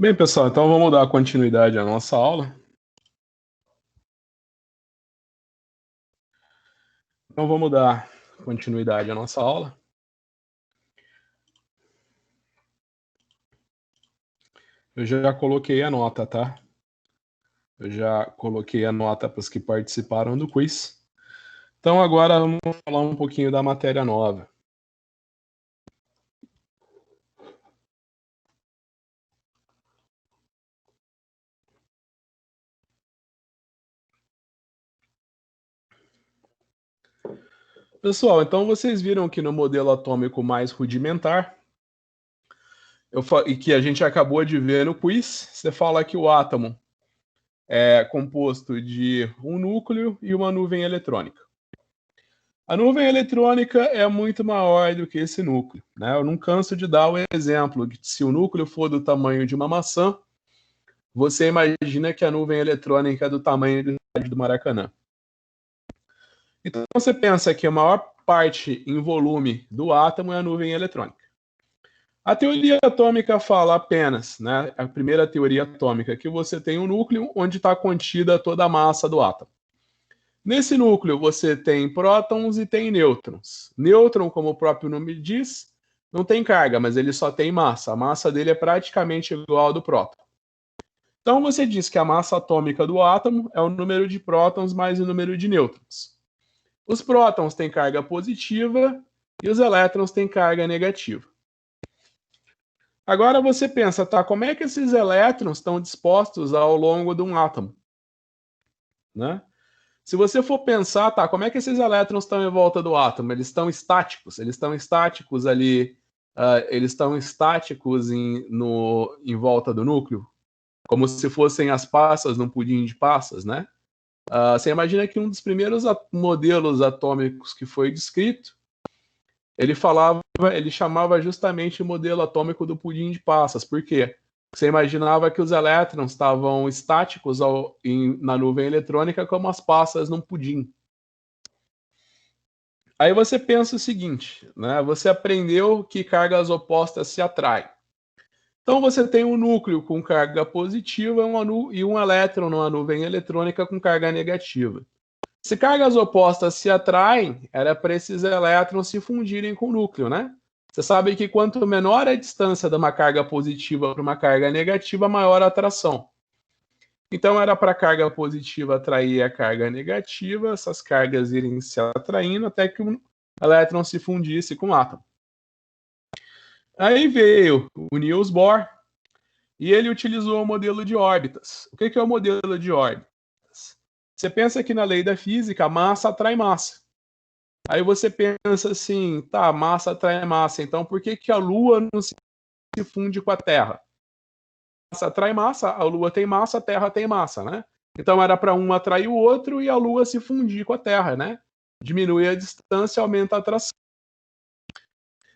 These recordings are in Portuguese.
Bem, pessoal, então vamos dar continuidade à nossa aula. Então vamos dar continuidade à nossa aula. Eu já coloquei a nota, tá? Eu já coloquei a nota para os que participaram do quiz. Então agora vamos falar um pouquinho da matéria nova. Pessoal, então vocês viram que no modelo atômico mais rudimentar, e que a gente acabou de ver no quiz, você fala que o átomo é composto de um núcleo e uma nuvem eletrônica. A nuvem eletrônica é muito maior do que esse núcleo, né? Eu não canso de dar o exemplo de que se o núcleo for do tamanho de uma maçã, você imagina que a nuvem eletrônica é do tamanho do estádio do Maracanã. Então você pensa que a maior parte em volume do átomo é a nuvem eletrônica. A teoria atômica fala apenas, né, a primeira teoria atômica, que você tem um núcleo onde está contida toda a massa do átomo. Nesse núcleo você tem prótons e tem nêutrons. Nêutron, como o próprio nome diz, não tem carga, mas ele só tem massa. A massa dele é praticamente igual ao do próton. Então você diz que a massa atômica do átomo é o número de prótons mais o número de nêutrons. Os prótons têm carga positiva e os elétrons têm carga negativa. Agora você pensa, tá, como é que esses elétrons estão dispostos ao longo de um átomo? Né? Se você for pensar, tá, como é que esses elétrons estão em volta do átomo? Eles estão estáticos ali, eles estão estáticos em volta do núcleo, como se fossem as passas num pudim de passas, né? Você imagina que um dos primeiros modelos atômicos que foi descrito, ele chamava justamente o modelo atômico do pudim de passas. Por quê? Você imaginava que os elétrons estavam estáticos na nuvem eletrônica como as passas num pudim. Aí você pensa o seguinte, né? Você aprendeu que cargas opostas se atraem. Então você tem um núcleo com carga positiva e um elétron numa nuvem eletrônica com carga negativa. Se cargas opostas se atraem, era para esses elétrons se fundirem com o núcleo, né? Você sabe que quanto menor a distância de uma carga positiva para uma carga negativa, maior a atração. Então era para a carga positiva atrair a carga negativa, essas cargas irem se atraindo até que o elétron se fundisse com o átomo. Aí veio o Niels Bohr e ele utilizou o modelo de órbitas. O que é o modelo de órbitas? Você pensa que na lei da física, massa atrai massa. Aí você pensa assim, tá, massa atrai massa, então por que a Lua não se funde com a Terra? Massa atrai massa, a Lua tem massa, a Terra tem massa, né? Então era para um atrair o outro e a Lua se fundir com a Terra, né? Diminui a distância, aumenta a atração.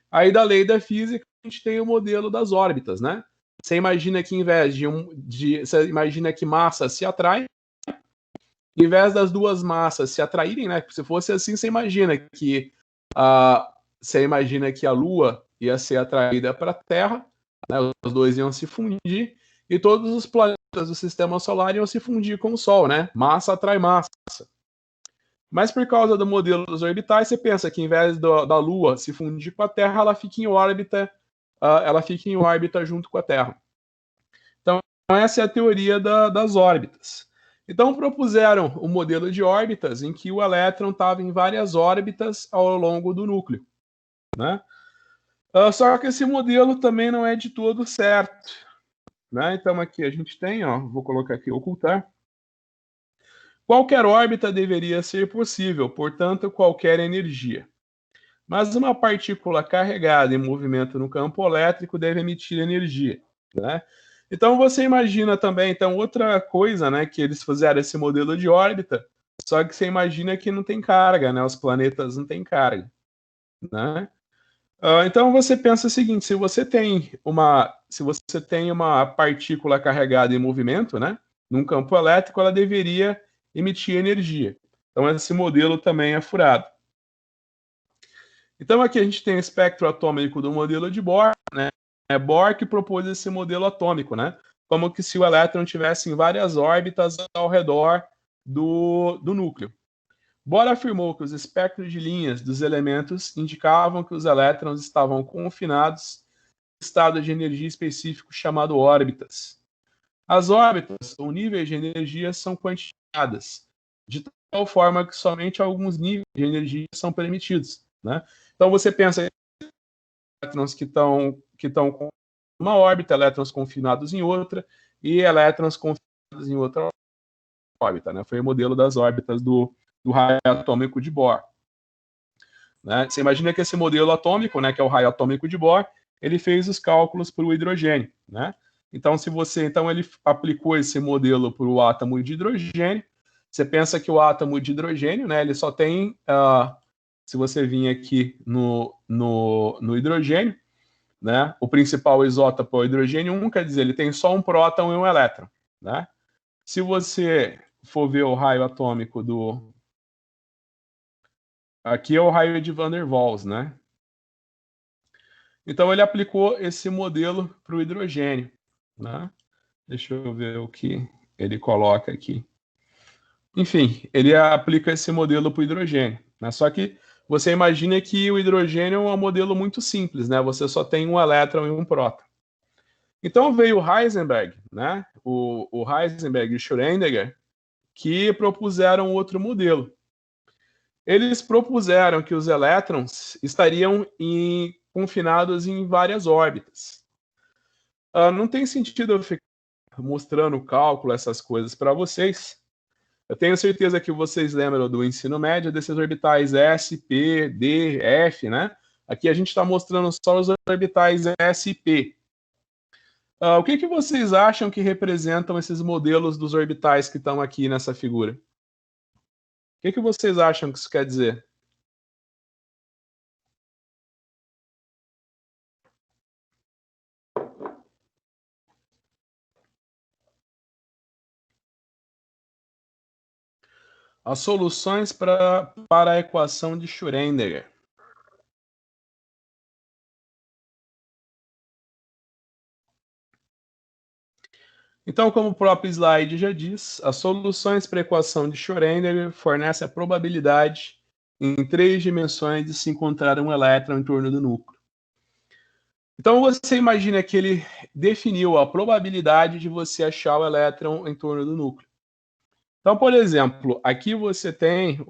Aí da lei da física a gente tem o modelo das órbitas, né? Você imagina que em vez você imagina que massa se atrai, em vez das duas massas se atraírem, né? Se fosse assim, você imagina que a Lua ia ser atraída para a Terra, né? Os dois iam se fundir e todos os planetas do Sistema Solar iam se fundir com o Sol, né? Massa atrai massa. Mas por causa do modelo dos orbitais, você pensa que em vez da Lua se fundir com a Terra, ela fica em órbita junto com a Terra. Então, essa é a teoria das órbitas. Então, propuseram um modelo de órbitas em que o elétron estava em várias órbitas ao longo do núcleo, né? Só que esse modelo também não é de todo certo, né? Então, aqui a gente tem, ó, vou colocar aqui ocultar. Qualquer órbita deveria ser possível, portanto, qualquer energia. Mas uma partícula carregada em movimento no campo elétrico deve emitir energia, né? Então você imagina também, então outra coisa, né, que eles fizeram esse modelo de órbita, só que você imagina que não tem carga, né? Os planetas não têm carga, né? Então você pensa o seguinte: se você tem uma partícula carregada em movimento, né, num campo elétrico, ela deveria emitir energia. Então esse modelo também é furado. Então aqui a gente tem o espectro atômico do modelo de Bohr, né? É Bohr que propôs esse modelo atômico, né? como que se o elétron tivesse em várias órbitas ao redor do núcleo. Bohr afirmou que os espectros de linhas dos elementos indicavam que os elétrons estavam confinados em estado de energia específico chamado órbitas. As órbitas, ou níveis de energia, são quantificadas, de tal forma que somente alguns níveis de energia são permitidos, né? Então você pensa em elétrons que estão com uma órbita, elétrons confinados em outra, e elétrons confinados em outra órbita, né? Foi o modelo das órbitas do raio atômico de Bohr. Né? Você imagina que esse modelo atômico, né, que é o raio atômico de Bohr, ele fez os cálculos para o hidrogênio, né? Então, então ele aplicou esse modelo para o átomo de hidrogênio. Você pensa que o átomo de hidrogênio, né, ele só tem, se você vir aqui no hidrogênio, né, o principal isótopo é o hidrogênio 1, quer dizer, ele tem só um próton e um elétron, né? Se você for ver o raio atômico do... Aqui é o raio de Van der Waals, né? Então ele aplicou esse modelo para o hidrogênio, né? Deixa eu ver o que ele coloca aqui. Enfim, ele aplica esse modelo para o hidrogênio, né? Só que você imagina que o hidrogênio é um modelo muito simples, né? Você só tem um elétron e um próton. Então veio o Heisenberg, né? O Heisenberg e o Schrödinger, que propuseram outro modelo. Eles propuseram que os elétrons estariam confinados em várias órbitas. Não tem sentido eu ficar mostrando o cálculo, essas coisas para vocês. Eu tenho certeza que vocês lembram do ensino médio, desses orbitais S, P, D, F, né? Aqui a gente está mostrando só os orbitais S e P. O que vocês acham que representam esses modelos dos orbitais que estão aqui nessa figura? O que vocês acham que isso quer dizer? As soluções para a equação de Schrödinger. Então, como o próprio slide já diz, as soluções para a equação de Schrödinger fornecem a probabilidade em 3 dimensões de se encontrar um elétron em torno do núcleo. Então, você imagina que ele definiu a probabilidade de você achar o elétron em torno do núcleo. Então, por exemplo, aqui você tem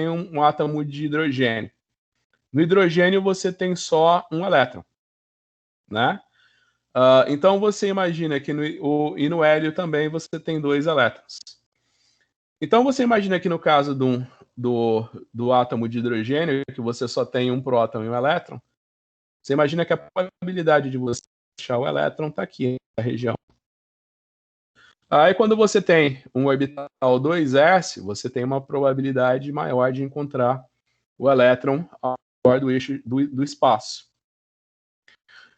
um átomo de hidrogênio. No hidrogênio você tem só um elétron, né? Então você imagina que no hélio também você tem 2 elétrons. Então você imagina que no caso do átomo de hidrogênio, que você só tem um próton e um elétron, você imagina que a probabilidade de você achar o elétron está aqui na região. Aí quando você tem um orbital 2s, você tem uma probabilidade maior de encontrar o elétron ao redor do eixo do espaço.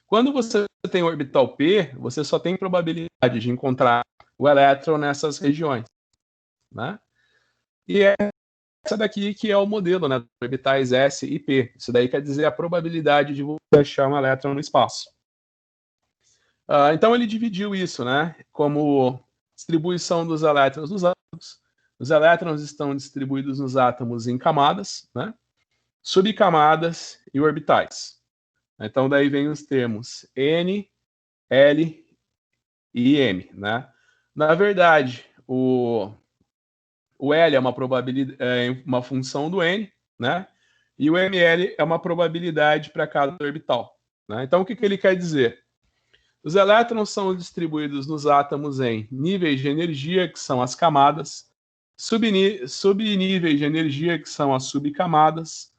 Quando você tem o orbital p, você só tem probabilidade de encontrar o elétron nessas regiões, né? E é essa daqui que é o modelo, né, orbitais S e P. Isso daí quer dizer a probabilidade de você achar um elétron no espaço. Então ele dividiu isso, né, como distribuição dos elétrons nos átomos. Os elétrons estão distribuídos nos átomos em camadas, né, subcamadas e orbitais. Então daí vem os termos N, L e M, né? Na verdade, o L é uma probabilidade, é uma função do N, né? E o ML é uma probabilidade para cada orbital, né? Então o que ele quer dizer? Os elétrons são distribuídos nos átomos em níveis de energia, que são as camadas, subníveis de energia, que são as subcamadas,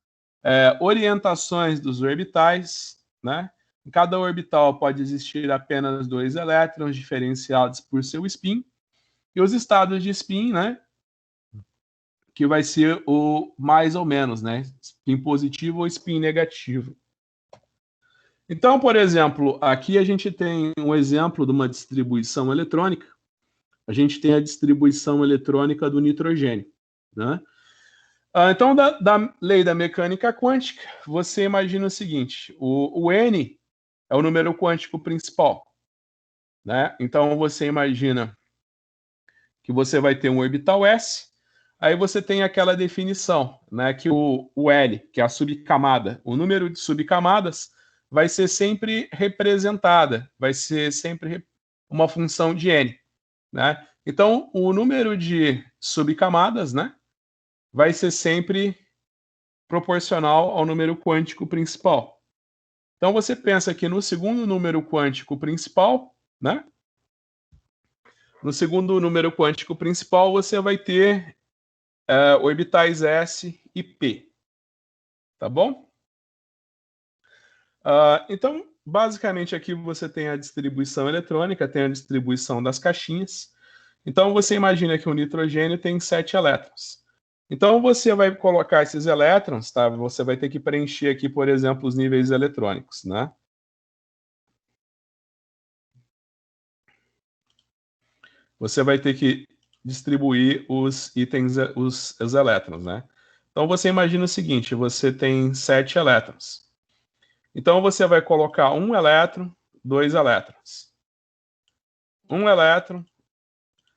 orientações dos orbitais, né? Em cada orbital pode existir apenas 2 elétrons diferenciados por seu spin, e os estados de spin, né? Que vai ser o mais ou menos, né? Spin positivo ou spin negativo. Então, por exemplo, aqui a gente tem um exemplo de uma distribuição eletrônica. A gente tem a distribuição eletrônica do nitrogênio, né? Então, da lei da mecânica quântica, você imagina o seguinte: o N é o número quântico principal. né? Então, você imagina que você vai ter um orbital S, aí você tem aquela definição, né, que o L, que é a subcamada, o número de subcamadas vai ser sempre representada, vai ser sempre uma função de N, né? Então, o número de subcamadas, né, vai ser sempre proporcional ao número quântico principal. Então, você pensa que no segundo número quântico principal, né, no segundo número quântico principal, você vai ter orbitais S e P. Tá bom? Então, basicamente, aqui você tem a distribuição eletrônica, tem a distribuição das caixinhas. Então, você imagina que o nitrogênio tem 7 elétrons. Então, você vai colocar esses elétrons, tá? Você vai ter que preencher aqui, por exemplo, os níveis eletrônicos, né? Você vai ter que distribuir os itens, os elétrons, né? Então, você imagina o seguinte, você tem 7 elétrons. Então, você vai colocar um elétron, 2 elétrons. Um elétron.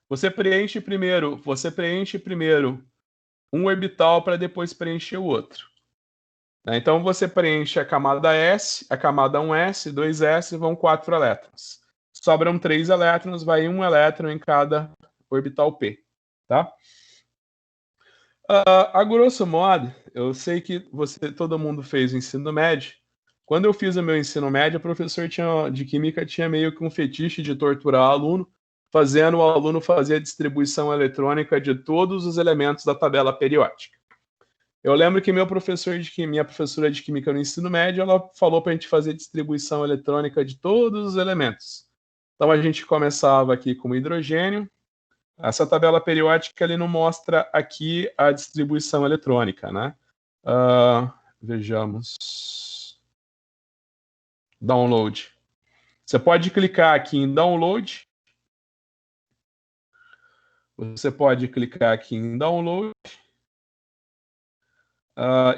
Você preenche primeiro um orbital para depois preencher o outro. Então, você preenche a camada S, a camada 1s, 2s, vão 4 elétrons. Sobram 3 elétrons, vai um elétron em cada orbital P. Tá? A grosso modo, eu sei que todo mundo fez o ensino médio. Quando eu fiz o meu ensino médio, o professor de química tinha meio que um fetiche de torturar o aluno, fazendo o aluno fazer a distribuição eletrônica de todos os elementos da tabela periódica. Eu lembro que minha professora de química no ensino médio, ela falou para a gente fazer distribuição eletrônica de todos os elementos. Então a gente começava aqui com o hidrogênio. Essa tabela periódica ele não mostra aqui a distribuição eletrônica, né? Vejamos. Download. Você pode clicar aqui em download. Você pode clicar aqui em download.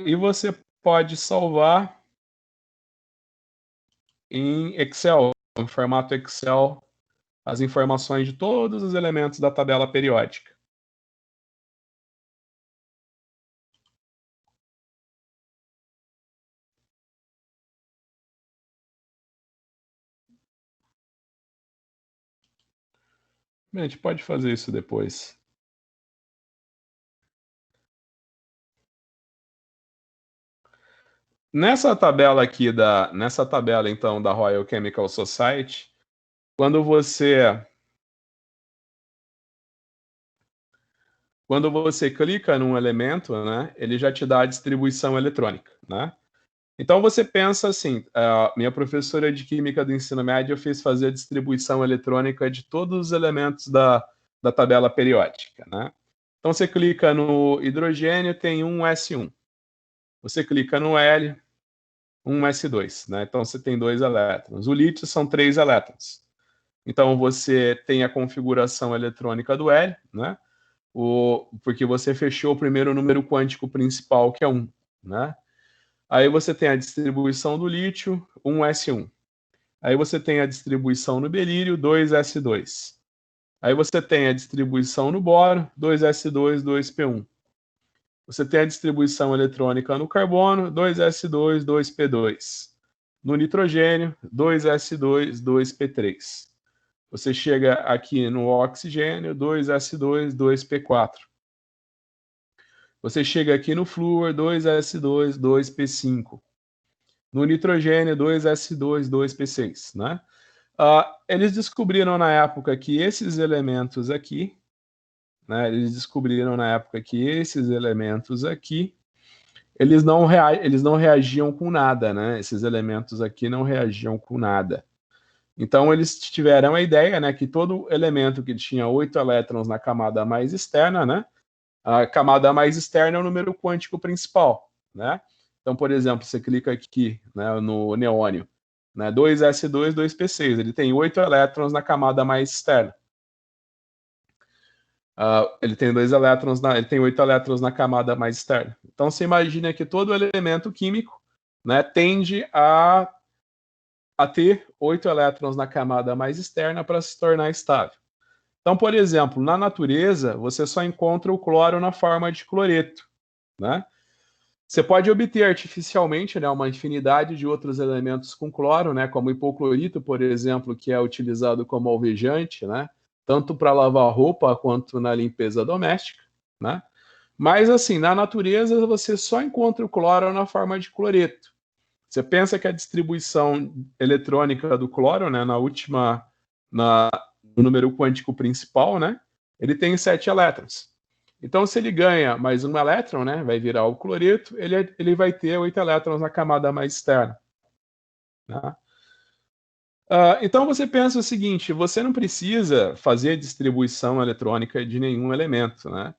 E você pode salvar em Excel, em formato Excel, as informações de todos os elementos da tabela periódica. A gente pode fazer isso depois. Nessa tabela então da Royal Chemical Society, quando você clica num elemento, né, ele já te dá a distribuição eletrônica, né? Então você pensa assim, a minha professora de química do ensino médio fez fazer a distribuição eletrônica de todos os elementos da tabela periódica, né? Então você clica no hidrogênio, tem um S1. Você clica no L, um S2, né? Então você tem 2 elétrons. O lítio são 3 elétrons. Então você tem a configuração eletrônica do L, né? Porque você fechou o primeiro número quântico principal, que é 1, né? Aí você tem a distribuição do lítio, 1s1. Aí você tem a distribuição no berílio, 2s2. Aí você tem a distribuição no boro, 2s2, 2p1. Você tem a distribuição eletrônica no carbono, 2s2, 2p2. No nitrogênio, 2s2, 2p3. Você chega aqui no oxigênio, 2s2, 2p4. Você chega aqui no flúor, 2s2, 2p5. No nitrogênio, 2s2, 2p6, né? Eles descobriram na época que esses elementos aqui, né? Eles não reagiam com nada, né? Esses elementos aqui não reagiam com nada. Então eles tiveram a ideia, né, que todo elemento que tinha 8 elétrons na camada mais externa, né? A camada mais externa é o número quântico principal, né? Então, por exemplo, você clica aqui, né, no neônio, né, 2s2, 2p6, ele tem 8 elétrons na camada mais externa. Ele tem 8 elétrons na camada mais externa. Então, você imagina que todo elemento químico, né, tende a a ter 8 elétrons na camada mais externa para se tornar estável. Então, por exemplo, na natureza, você só encontra o cloro na forma de cloreto, né? Você pode obter artificialmente, né, uma infinidade de outros elementos com cloro, né, como hipoclorito, por exemplo, que é utilizado como alvejante, né, tanto para lavar roupa quanto na limpeza doméstica, né? Mas, assim, na natureza você só encontra o cloro na forma de cloreto. Você pensa que a distribuição eletrônica do cloro, né, no número quântico principal, né, ele tem 7 elétrons. Então, se ele ganha mais um elétron, né, vai virar o cloreto, ele vai ter 8 elétrons na camada mais externa. Né? Então, você pensa o seguinte, você não precisa fazer distribuição eletrônica de nenhum elemento. Né?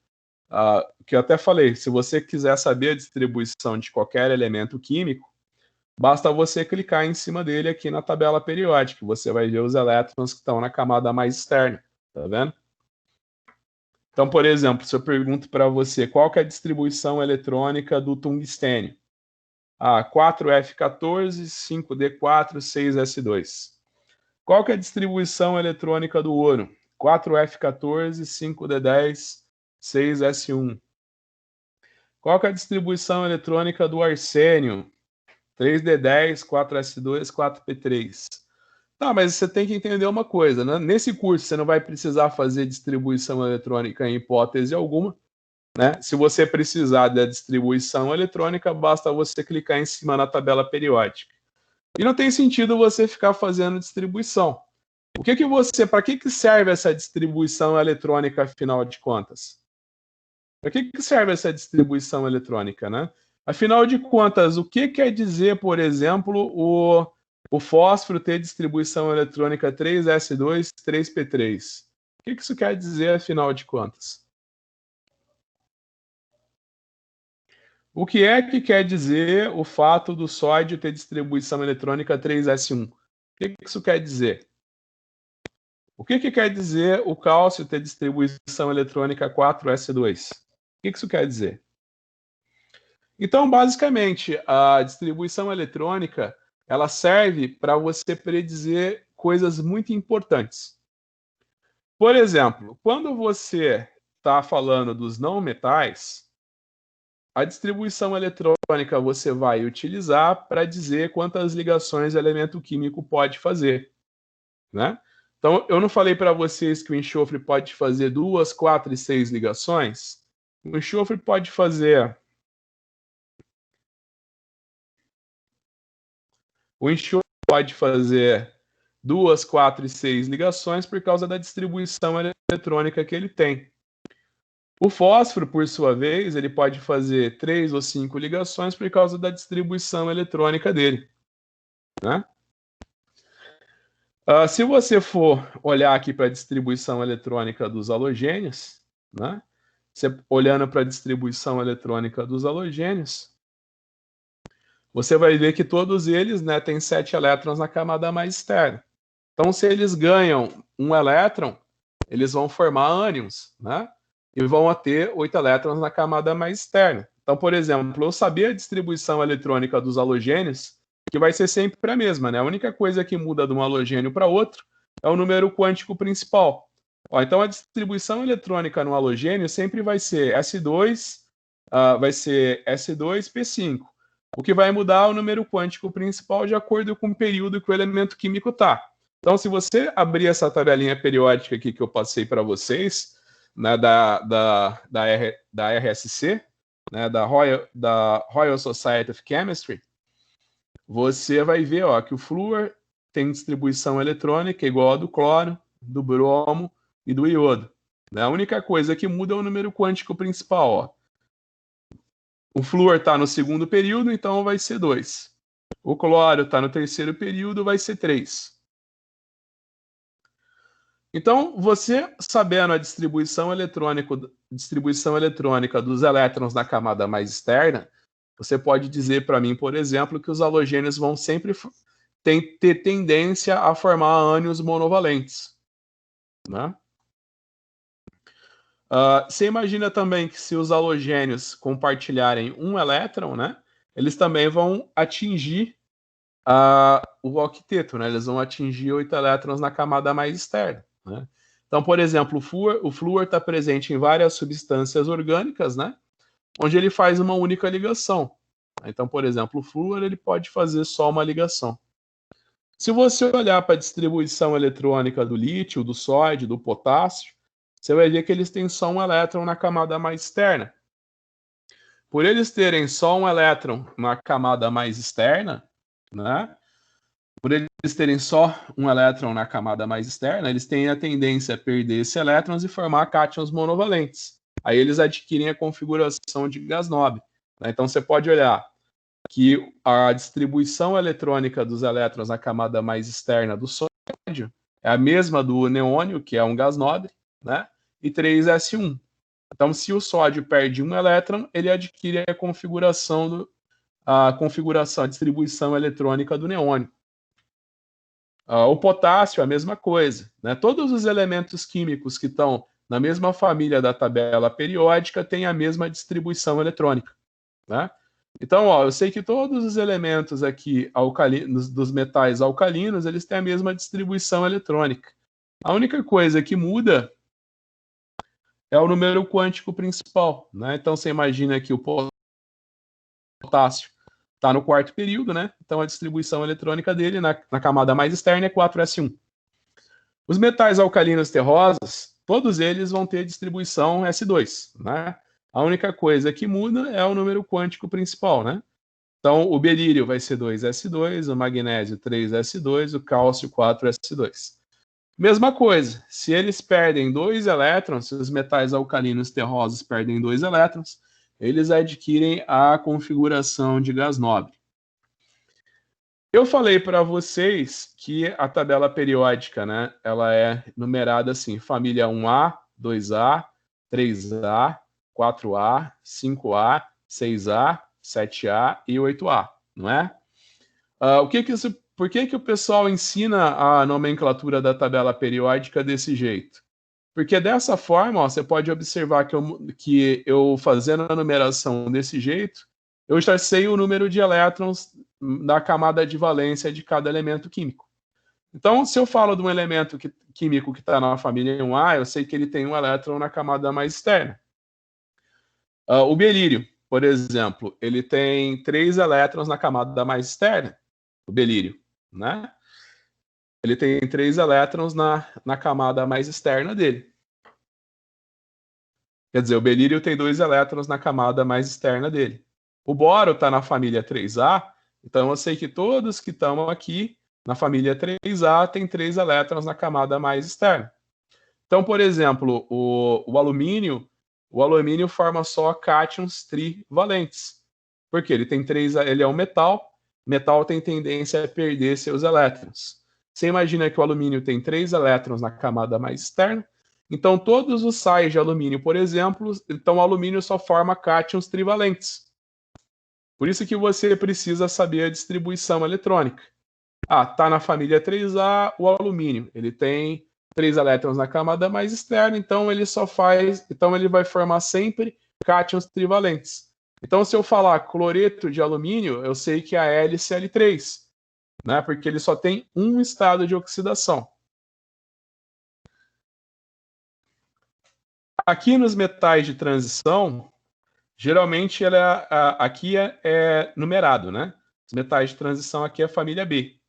Que eu até falei, se você quiser saber a distribuição de qualquer elemento químico, basta você clicar em cima dele aqui na tabela periódica. Você vai ver os elétrons que estão na camada mais externa. Tá vendo? Então, por exemplo, se eu pergunto para você qual que é a distribuição eletrônica do tungstênio? 4F14, 5D4, 6S2. Qual que é a distribuição eletrônica do ouro? 4F14, 5D10, 6S1. Qual que é a distribuição eletrônica do arsênio? 3D10, 4S2, 4P3. Tá, mas você tem que entender uma coisa, né? Nesse curso você não vai precisar fazer distribuição eletrônica em hipótese alguma, né? Se você precisar da distribuição eletrônica, basta você clicar em cima na tabela periódica. E não tem sentido você ficar fazendo distribuição. Para que serve essa distribuição eletrônica, afinal de contas? Para que serve essa distribuição eletrônica, né? Afinal de contas, o que quer dizer, por exemplo, o fósforo ter distribuição eletrônica 3s2, 3p3? O que isso quer dizer, afinal de contas? O que é que quer dizer o fato do sódio ter distribuição eletrônica 3s1? O que isso quer dizer? O que quer dizer o cálcio ter distribuição eletrônica 4s2? O que isso quer dizer? Então, basicamente, a distribuição eletrônica ela serve para você predizer coisas muito importantes. Por exemplo, quando você está falando dos não metais, a distribuição eletrônica você vai utilizar para dizer quantas ligações o elemento químico pode fazer, né? Então, eu não falei para vocês que o enxofre pode fazer 2, 4 e 6 ligações? O enxofre pode fazer... O enxofre pode fazer 2, 4 e 6 ligações por causa da distribuição eletrônica que ele tem. O fósforo, por sua vez, ele pode fazer 3 ou 5 ligações por causa da distribuição eletrônica dele. Né? Se você for olhar aqui para a distribuição eletrônica dos halogênios, né? Você olhando para a distribuição eletrônica dos halogênios, você vai ver que todos eles, né, têm 7 elétrons na camada mais externa. Então, se eles ganham um elétron, eles vão formar ânions, né? E vão ter 8 elétrons na camada mais externa. Então, por exemplo, eu saber a distribuição eletrônica dos halogênios, que vai ser sempre a mesma, né? A única coisa que muda de um halogênio para outro é o número quântico principal. Então, a distribuição eletrônica no halogênio sempre vai ser S2, vai ser S2P5. O que vai mudar é o número quântico principal de acordo com o período que o elemento químico está. Então, se você abrir essa tabelinha periódica aqui que eu passei para vocês, né, da RSC, né, da Royal Society of Chemistry, você vai ver que o flúor tem distribuição eletrônica igual a do cloro, do bromo e do iodo. Né? A única coisa que muda é o número quântico principal. O flúor está no segundo período, então vai ser 2. O cloro está no terceiro período, vai ser 3. Então, você sabendo a distribuição eletrônica dos elétrons na camada mais externa, você pode dizer para mim, por exemplo, que os halogênios vão sempre ter tendência a formar ânions monovalentes. Né? Você imagina também que se os halogênios compartilharem um elétron, né, eles também vão atingir o octeto, né? Eles vão atingir 8 elétrons na camada mais externa, né? Então, por exemplo, o flúor está presente em várias substâncias orgânicas, né? Onde ele faz uma única ligação. Então, por exemplo, o flúor ele pode fazer só uma ligação. Se você olhar para a distribuição eletrônica do lítio, do sódio, do potássio, você vai ver que eles têm só um elétron na camada mais externa. Por eles terem só um elétron na camada mais externa, né? Por eles terem só um elétron na camada mais externa, eles têm a tendência a perder esses elétrons e formar cátions monovalentes. Aí eles adquirem a configuração de gás nobre, né? Então você pode olhar que a distribuição eletrônica dos elétrons na camada mais externa do sódio é a mesma do neônio, que é um gás nobre, né? E 3s1. Então, se o sódio perde um elétron, ele adquire a configuração, a distribuição eletrônica do neônio. O potássio, a mesma coisa, né? Todos os elementos químicos que estão na mesma família da tabela periódica têm a mesma distribuição eletrônica, né? Então, ó, eu sei que todos os elementos aqui dos metais alcalinos, eles têm a mesma distribuição eletrônica. A única coisa que muda é o número quântico principal, né? Então, você imagina que o potássio está no quarto período, né? Então, a distribuição eletrônica dele na camada mais externa é 4s1. Os metais alcalinos terrosos, todos eles vão ter distribuição S2, né? A única coisa que muda é o número quântico principal, né? Então, o berílio vai ser 2s2, o magnésio 3s2, o cálcio 4s2. Mesma coisa, se eles perdem 2 elétrons, se os metais alcalinos terrosos perdem 2 elétrons, eles adquirem a configuração de gás nobre. Eu falei para vocês que a tabela periódica, né, ela é numerada assim, família 1A, 2A, 3A, 4A, 5A, 6A, 7A e 8A, não é? Por que o pessoal ensina a nomenclatura da tabela periódica desse jeito? Porque dessa forma, ó, você pode observar que eu fazendo a numeração desse jeito, eu já sei o número de elétrons da camada de valência de cada elemento químico. Então, se eu falo de um elemento químico que está na família 1A, eu sei que ele tem um elétron na camada mais externa. O berílio, por exemplo, ele tem 3 elétrons na camada mais externa, o berílio, né? Ele tem 3 elétrons na camada mais externa dele. Quer dizer, o berílio tem 2 elétrons na camada mais externa dele. O boro está na família 3A, então eu sei que todos que estão aqui na família 3A têm 3 elétrons na camada mais externa. Então, por exemplo, o alumínio forma só cátions trivalentes. Porque ele é um metal tem tendência a perder seus elétrons. Você imagina que o alumínio tem 3 elétrons na camada mais externa, então todos os sais de alumínio, por exemplo, então o alumínio só forma cátions trivalentes. Por isso que você precisa saber a distribuição eletrônica. Tá na família 3A o alumínio, ele tem 3 elétrons na camada mais externa, então ele vai formar sempre cátions trivalentes. Então, se eu falar cloreto de alumínio, eu sei que a hélice é L3, né? Porque ele só tem um estado de oxidação. Aqui nos metais de transição, geralmente aqui é numerado, né? Os metais de transição aqui é a família B.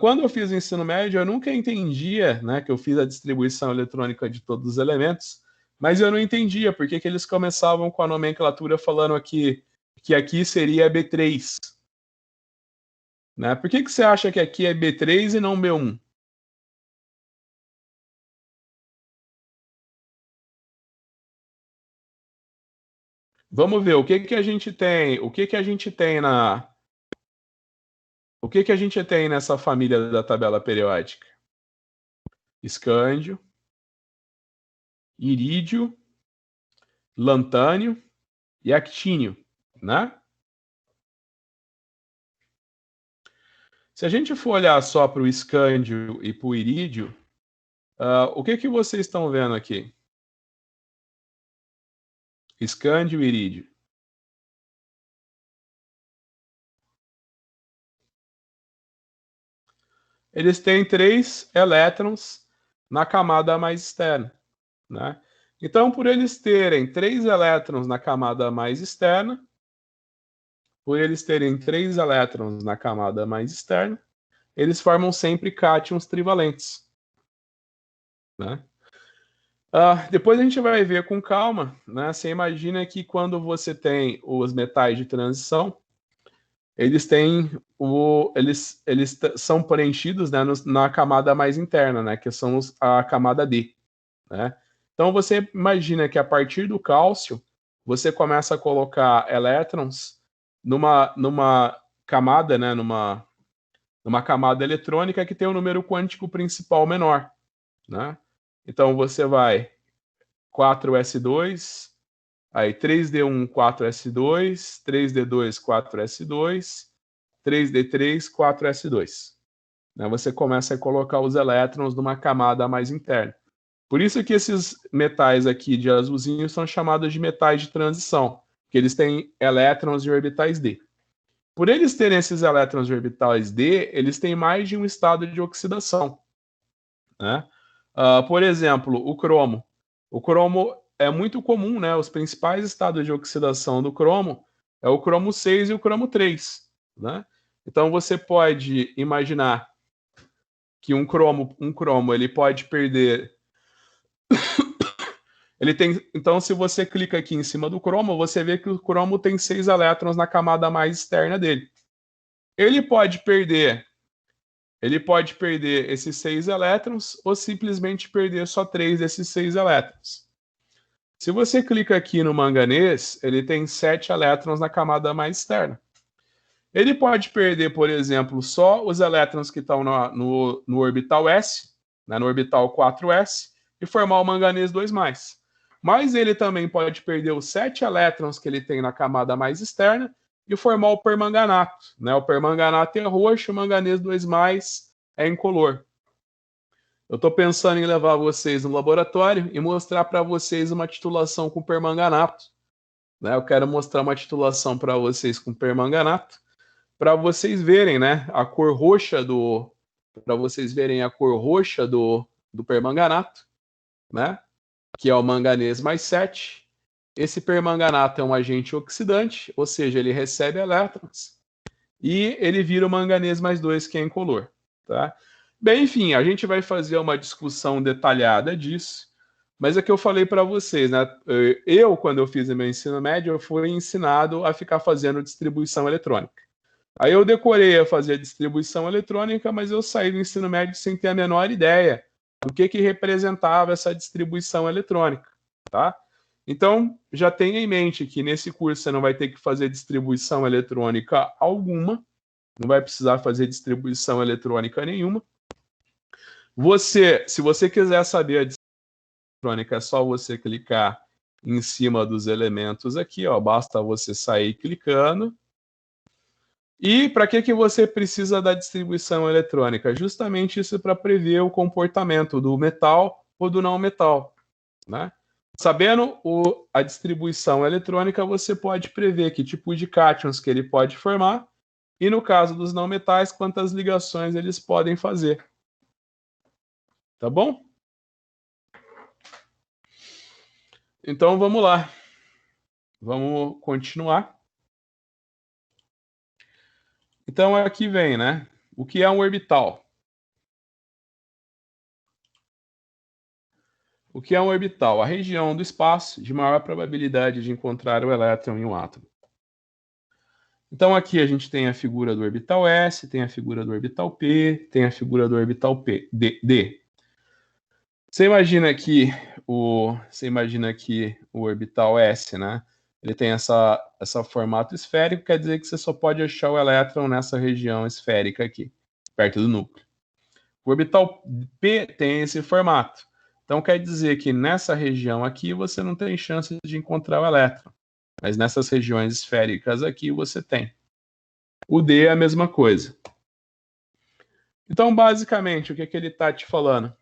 Quando eu fiz o ensino médio, eu nunca entendia, né, que eu fiz a distribuição eletrônica de todos os elementos, mas eu não entendia por que eles começavam com a nomenclatura falando aqui que aqui seria B3. Né? Por que você acha que aqui é B3 e não B1? Vamos ver o que a gente tem, o que a gente tem nessa família da tabela periódica? Escândio, irídio, lantânio e actínio, né? Se a gente for olhar só para o escândio e para o irídio, o que vocês estão vendo aqui? Escândio e irídio. eles têm 3 elétrons na camada mais externa, né? Então, por eles terem 3 elétrons na camada mais externa, eles formam sempre cátions trivalentes, né? Depois a gente vai ver com calma, né? Você imagina que quando você tem os metais de transição, eles são preenchidos, né, na camada mais interna, né, que são a camada D, né? Então você imagina que a partir do cálcio você começa a colocar elétrons numa camada, né, numa camada eletrônica que tem um número quântico principal menor, né? Então você vai 4s2, aí 3d1, 4s2, 3d2, 4s2, 3d3, 4s2. Né? Você começa a colocar os elétrons numa camada mais interna. Por isso que esses metais aqui de azulzinho são chamados de metais de transição, porque eles têm elétrons de orbitais d. Por eles terem esses elétrons de orbitais d, eles têm mais de um estado de oxidação, né? Por exemplo, o cromo. O cromo é muito comum, né? Os principais estados de oxidação do cromo é o cromo 6 e o cromo 3, né? Então você pode imaginar que um cromo ele pode perder. Então, se você clica aqui em cima do cromo, você vê que o cromo tem 6 elétrons na camada mais externa dele. Ele pode perder esses 6 elétrons ou simplesmente perder só 3 desses 6 elétrons. Se você clica aqui no manganês, ele tem 7 elétrons na camada mais externa. Ele pode perder, por exemplo, só os elétrons que estão no orbital S, né, no orbital 4s, e formar o manganês 2+. Mas ele também pode perder os 7 elétrons que ele tem na camada mais externa e formar o permanganato. Né? O permanganato é roxo, o manganês 2+ é incolor. Eu estou pensando em levar vocês no laboratório e mostrar para vocês uma titulação com permanganato. Né? Eu quero mostrar uma titulação para vocês com permanganato, para vocês verem, né, a cor roxa do permanganato, né, que é o manganês mais 7. Esse permanganato é um agente oxidante, ou seja, ele recebe elétrons e ele vira o manganês mais 2, que é incolor, tá? Bem, enfim, a gente vai fazer uma discussão detalhada disso, mas é que eu falei para vocês, né? Quando eu fiz o meu ensino médio, eu fui ensinado a ficar fazendo distribuição eletrônica. Aí eu decorei a fazer a distribuição eletrônica, mas eu saí do ensino médio sem ter a menor ideia do que representava essa distribuição eletrônica, tá? Então, já tenha em mente que nesse curso você não vai ter que fazer distribuição eletrônica alguma, não vai precisar fazer distribuição eletrônica nenhuma. Se você quiser saber a distribuição eletrônica, é só você clicar em cima dos elementos aqui, ó, basta você sair clicando. E para que você precisa da distribuição eletrônica? Justamente isso para prever o comportamento do metal ou do não metal, né? Sabendo a distribuição eletrônica, você pode prever que tipo de cátions que ele pode formar e, no caso dos não metais, quantas ligações eles podem fazer. Tá bom? Então, vamos lá. Vamos continuar. Então, aqui vem, né? O que é um orbital? O que é um orbital? A região do espaço de maior probabilidade de encontrar o elétron em um átomo. Então aqui a gente tem a figura do orbital S, tem a figura do orbital P, tem a figura do orbital D. Você imagina aqui o orbital S, né? Ele tem essa formato esférico, quer dizer que você só pode achar o elétron nessa região esférica aqui, perto do núcleo. O orbital P tem esse formato. Então quer dizer que nessa região aqui você não tem chance de encontrar o elétron. Mas nessas regiões esféricas aqui você tem. O D é a mesma coisa. Então, basicamente, o que ele está te falando?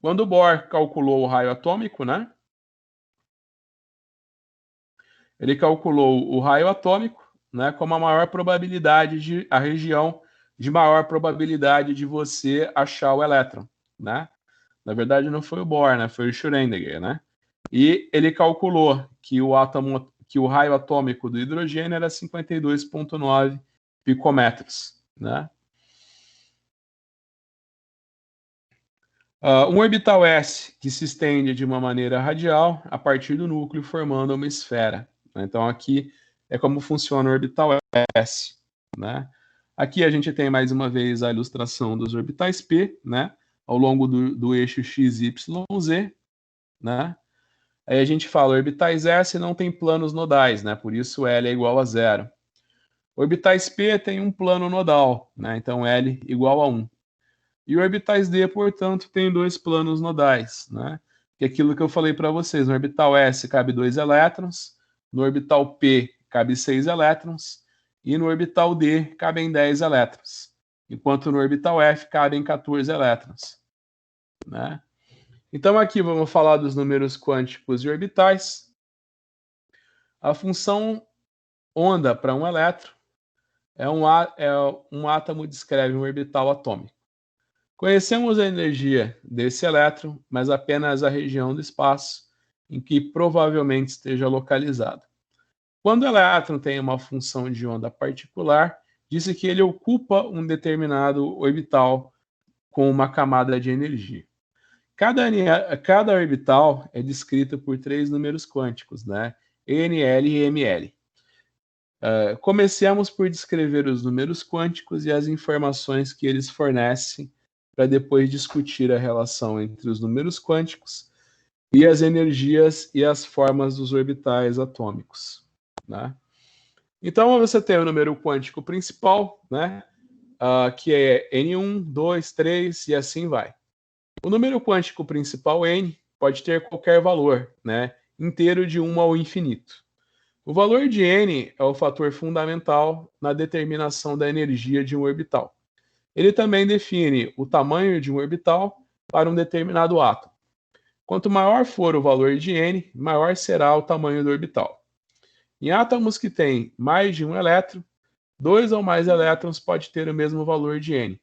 Quando o Bohr calculou o raio atômico, né? Ele calculou o raio atômico, né, como a maior probabilidade a região de maior probabilidade de você achar o elétron, né? Na verdade, não foi o Bohr, né? Foi o Schrödinger, né? E ele calculou que o raio atômico do hidrogênio era 52,9 picometros, né? Um orbital S que se estende de uma maneira radial a partir do núcleo, formando uma esfera. Então, aqui é como funciona o orbital S, né? Aqui a gente tem mais uma vez a ilustração dos orbitais P, né? Ao longo do eixo x, y, z, né? Aí a gente fala, orbitais S não tem planos nodais, né? Por isso L é igual a 0. Orbitais P tem um plano nodal, né? Então L igual a 1. E orbitais D, portanto, tem dois planos nodais, né? Que é aquilo que eu falei para vocês. No orbital S cabe 2 elétrons, no orbital P cabe 6 elétrons, e no orbital D cabem 10 elétrons, enquanto no orbital F cabem 14 elétrons, né? Então aqui vamos falar dos números quânticos e orbitais. A função onda para um elétron é um átomo descreve um orbital atômico. Conhecemos a energia desse elétron, mas apenas a região do espaço em que provavelmente esteja localizado. Quando o elétron tem uma função de onda particular, diz-se que ele ocupa um determinado orbital com uma camada de energia. Cada orbital é descrito por 3 números quânticos, né? N, L e ML. Comecemos por descrever os números quânticos e as informações que eles fornecem, para depois discutir a relação entre os números quânticos e as energias e as formas dos orbitais atômicos, né? Então, você tem o número quântico principal, né? Que é N1, 2, 3 e assim vai. O número quântico principal N pode ter qualquer valor, né? Inteiro de 1 ao infinito. O valor de N é o fator fundamental na determinação da energia de um orbital. Ele também define o tamanho de um orbital para um determinado átomo. Quanto maior for o valor de N, maior será o tamanho do orbital. Em átomos que têm mais de um elétron, 2 ou mais elétrons pode ter o mesmo valor de N.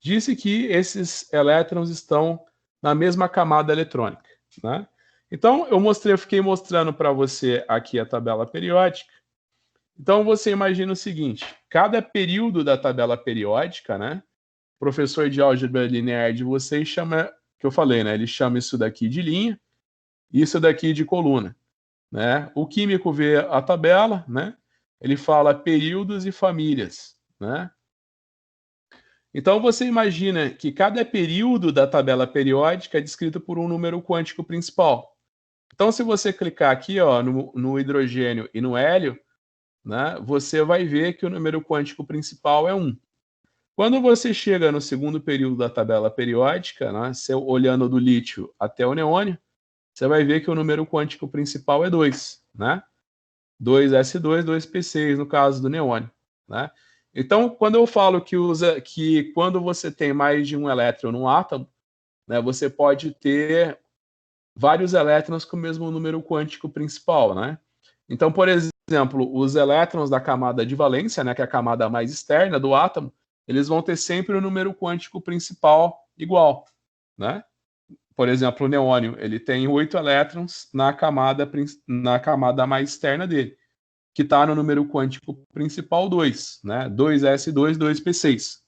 Disse que esses elétrons estão na mesma camada eletrônica, né? Então, eu fiquei mostrando para você aqui a tabela periódica. Então, você imagina o seguinte, cada período da tabela periódica, né? O professor de álgebra linear de vocês chama, que eu falei, né? Ele chama isso daqui de linha, isso daqui de coluna, né? O químico vê a tabela, né? Ele fala períodos e famílias, né? Então você imagina que cada período da tabela periódica é descrito por um número quântico principal. Então, se você clicar aqui, ó, no hidrogênio e no hélio, né, você vai ver que o número quântico principal é 1. Quando você chega no segundo período da tabela periódica, né, olhando do lítio até o neônio, você vai ver que o número quântico principal é 2, né? 2s2, 2p6, no caso do neônio, né? Então, quando eu falo que quando você tem mais de um elétron num átomo, né, você pode ter vários elétrons com o mesmo número quântico principal, né? Então, por exemplo, os elétrons da camada de valência, né, que é a camada mais externa do átomo, eles vão ter sempre o número quântico principal igual, né? Por exemplo, o neônio, ele tem 8 elétrons na camada mais externa dele, que está no número quântico principal 2, né? 2s2, 2p6.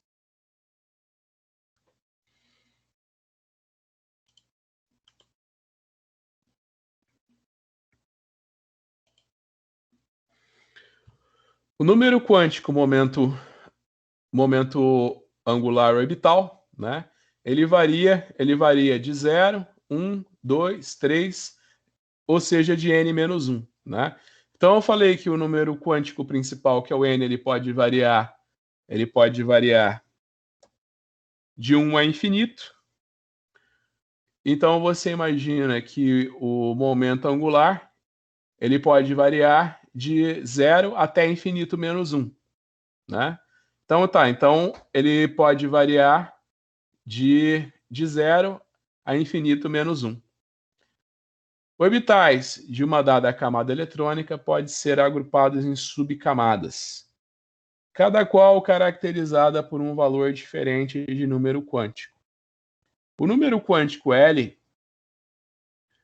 O número quântico momento angular orbital, né? Ele varia de 0, 1, 2, 3, ou seja, de n menos 1, né? Então eu falei que o número quântico principal, que é o n, ele pode variar de 1 a infinito. Então você imagina que o momento angular, ele pode variar de 0 até infinito menos 1, né? Então ele pode variar de 0 a infinito menos 1. Orbitais de uma dada camada eletrônica podem ser agrupados em subcamadas, cada qual caracterizada por um valor diferente de número quântico. O número quântico L,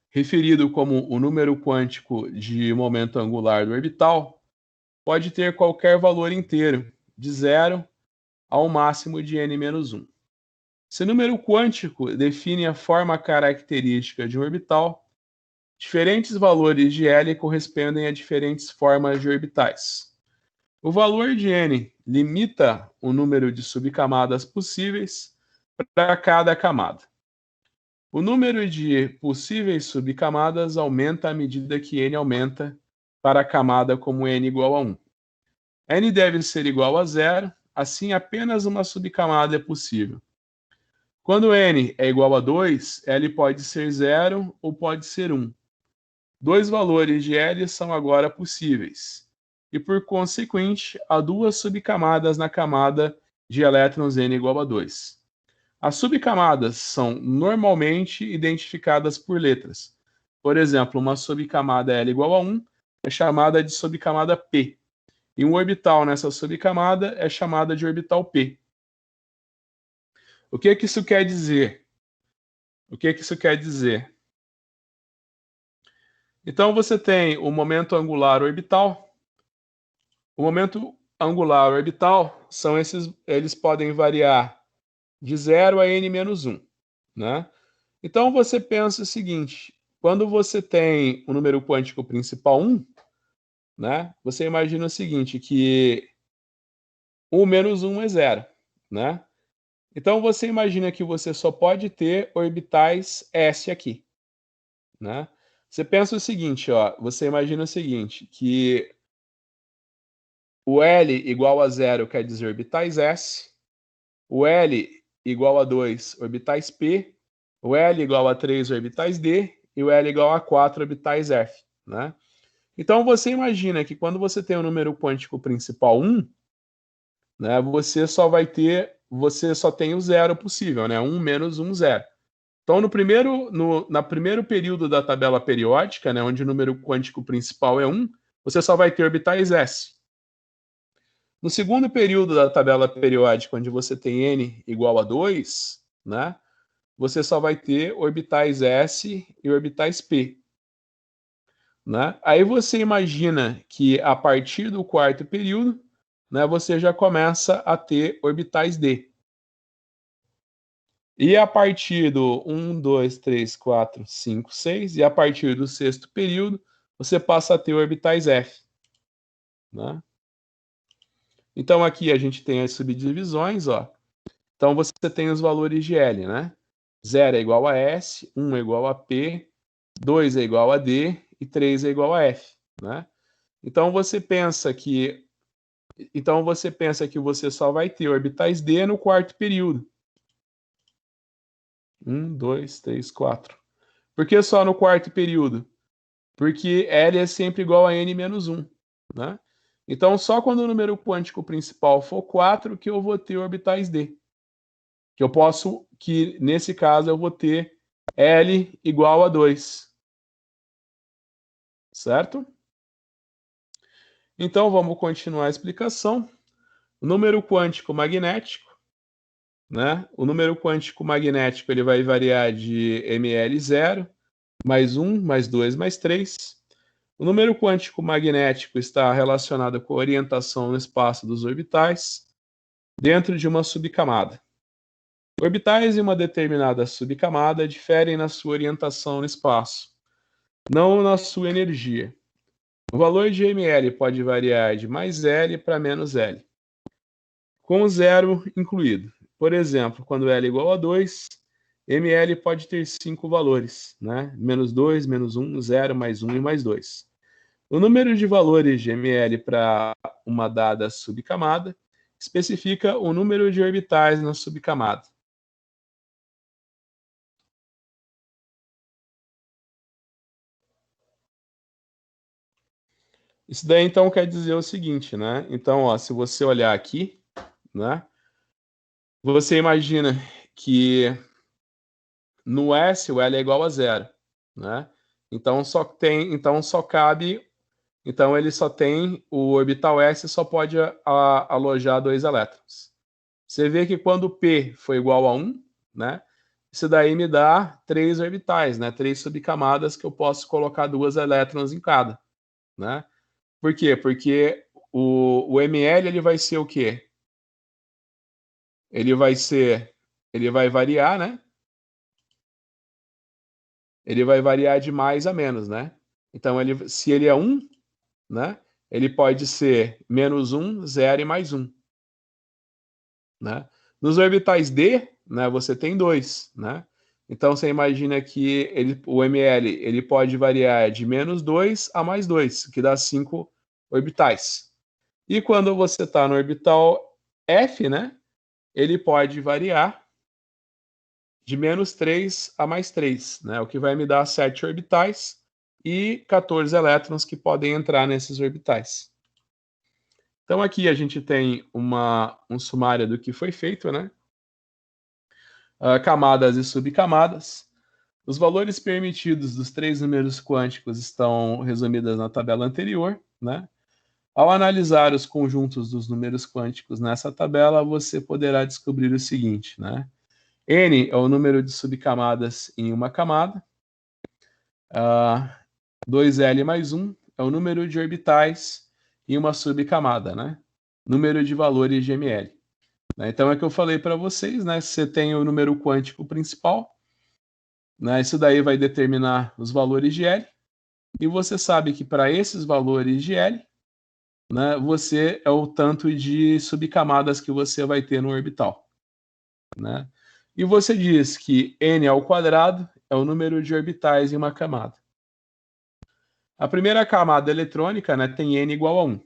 referido como o número quântico de momento angular do orbital, pode ter qualquer valor inteiro, de 0 ao máximo de n-1. Esse número quântico define a forma característica de um orbital. Diferentes valores de L correspondem a diferentes formas de orbitais. O valor de n limita o número de subcamadas possíveis para cada camada. O número de possíveis subcamadas aumenta à medida que n aumenta para a camada como n igual a 1. N deve ser igual a 0, assim apenas uma subcamada é possível. Quando n é igual a 2, L pode ser 0 ou pode ser 1. Dois valores de L são agora possíveis, e por consequente, há duas subcamadas na camada de elétrons n igual a 2. As subcamadas são normalmente identificadas por letras. Por exemplo, uma subcamada L igual a 1 é chamada de subcamada P, e um orbital nessa subcamada é chamada de orbital P. O que isso quer dizer? Então você tem o momento angular orbital. O momento angular orbital são esses, eles podem variar de 0 a n-1, né? Então você pensa o seguinte, quando você tem o número quântico principal 1, né? Você imagina o seguinte, que 1 menos 1 é 0, né? Então você imagina que você só pode ter orbitais S aqui, né? Você pensa o seguinte, ó, você imagina o seguinte, que o L igual a 0 quer dizer orbitais S, o L igual a 2 orbitais P, o L igual a 3 orbitais D e o L igual a 4 orbitais F, né? Então você imagina que quando você tem o número quântico principal 1, né, você só tem o zero possível, né? 1 menos 1, 0. Então, no primeiro período da tabela periódica, né, onde o número quântico principal é 1, você só vai ter orbitais S. No segundo período da tabela periódica, onde você tem n igual a 2, né, você só vai ter orbitais S e orbitais P. Né? Aí você imagina que a partir do quarto período, né, você já começa a ter orbitais D. E a partir do 1, 2, 3, 4, 5, 6, e a partir do sexto período, você passa a ter orbitais F. Né? Então aqui a gente tem as subdivisões, ó. Então você tem os valores de L, né? 0 é igual a S, 1 é igual a P, 2 é igual a D e 3 é igual a F, né? Então você pensa que você só vai ter orbitais D no quarto período. 1, 2, 3, 4. Por que só no quarto período? Porque L é sempre igual a n menos 1, né? Então só quando o número quântico principal for 4 que eu vou ter orbitais D. Que nesse caso eu vou ter L igual a 2. Certo? Então vamos continuar a explicação. O número quântico magnético, né? O número quântico magnético ele vai variar de ml0, mais 1, mais 2, mais 3. O número quântico magnético está relacionado com a orientação no espaço dos orbitais dentro de uma subcamada. Orbitais em uma determinada subcamada diferem na sua orientação no espaço, não na sua energia. O valor de ml pode variar de mais L para menos L, com zero incluído. Por exemplo, quando L é igual a 2, ml pode ter 5 valores, né? Menos 2, menos 1, 0, mais 1 e mais 2. O número de valores de ml para uma dada subcamada especifica o número de orbitais na subcamada. Isso daí então quer dizer o seguinte, né? Então, ó, se você olhar aqui, né? Você imagina que no S o L é igual a 0, né? Então ele só tem o orbital S, só pode alojar 2 elétrons. Você vê que quando P for igual a 1, né? Isso daí me dá 3 orbitais, né? 3 subcamadas que eu posso colocar 2 elétrons em cada, né? Por quê? Porque o ml ele vai ser o quê? Ele vai variar, né? Ele vai variar de mais a menos, né? Então, se ele é 1, né? Ele pode ser -1, 0 e mais 1, né? Nos orbitais D, né, você tem 2, né? Então, você imagina que o ml ele pode variar de -2 a mais 2, que dá 5 orbitais. E quando você está no orbital F, né, ele pode variar de -3 a mais 3, né, o que vai me dar 7 orbitais e 14 elétrons que podem entrar nesses orbitais. Então, aqui a gente tem um sumário do que foi feito, né? Camadas e subcamadas. Os valores permitidos dos 3 números quânticos estão resumidos na tabela anterior, né? Ao analisar os conjuntos dos números quânticos nessa tabela, você poderá descobrir o seguinte, né? N é o número de subcamadas em uma camada. 2L mais 1 é o número de orbitais em uma subcamada, né? Número de valores de ml. Então é que eu falei para vocês, né? Você tem o número quântico principal, né? Isso daí vai determinar os valores de L. E você sabe que para esses valores de L, né, você é o tanto de subcamadas que você vai ter no orbital, né? E você diz que n ao quadrado é o número de orbitais em uma camada. A primeira camada eletrônica, né, tem n igual a 1.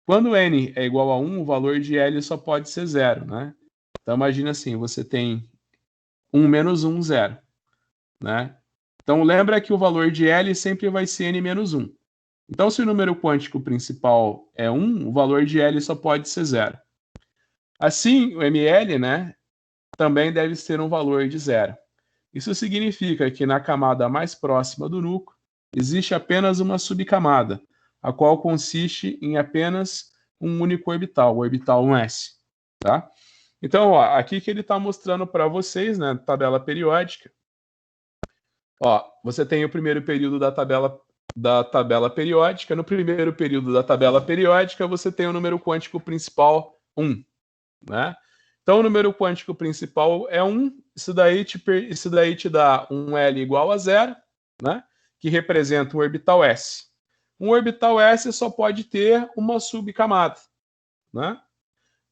Quando n é igual a 1, o valor de L só pode ser 0, né? Então imagina assim, você tem 1 menos 1, 0, né? Então lembra que o valor de L sempre vai ser n menos 1. Então se o número quântico principal é 1, o valor de L só pode ser 0. Assim, o ml, né, também deve ser um valor de 0. Isso significa que na camada mais próxima do núcleo existe apenas uma subcamada, a qual consiste em apenas um único orbital, o orbital 1s. Tá? Então, ó, aqui que ele está mostrando para vocês, né, tabela periódica. Ó, você tem o primeiro período da tabela periódica. No primeiro período da tabela periódica, você tem o número quântico principal 1. Né? Então, o número quântico principal é 1, isso daí te dá um L igual a 0, né? Que representa um orbital S. Um orbital S só pode ter uma subcamada, né?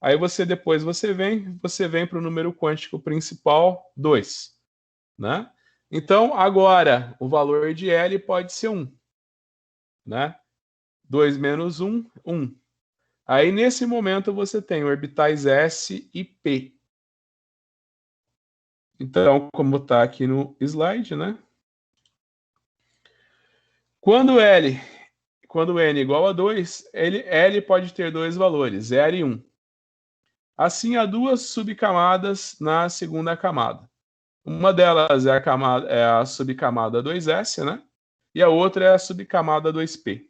Aí depois você vem para o número quântico principal 2, né? Então, agora, o valor de L pode ser 1, né? 2 menos 1, 1. Aí, nesse momento, você tem orbitais S e P. Então, como está aqui no slide, né? Quando n é igual a 2, L pode ter dois valores, 0 e 1. Assim, há duas subcamadas na segunda camada. Uma delas é a subcamada 2S, né? E a outra é a subcamada 2P.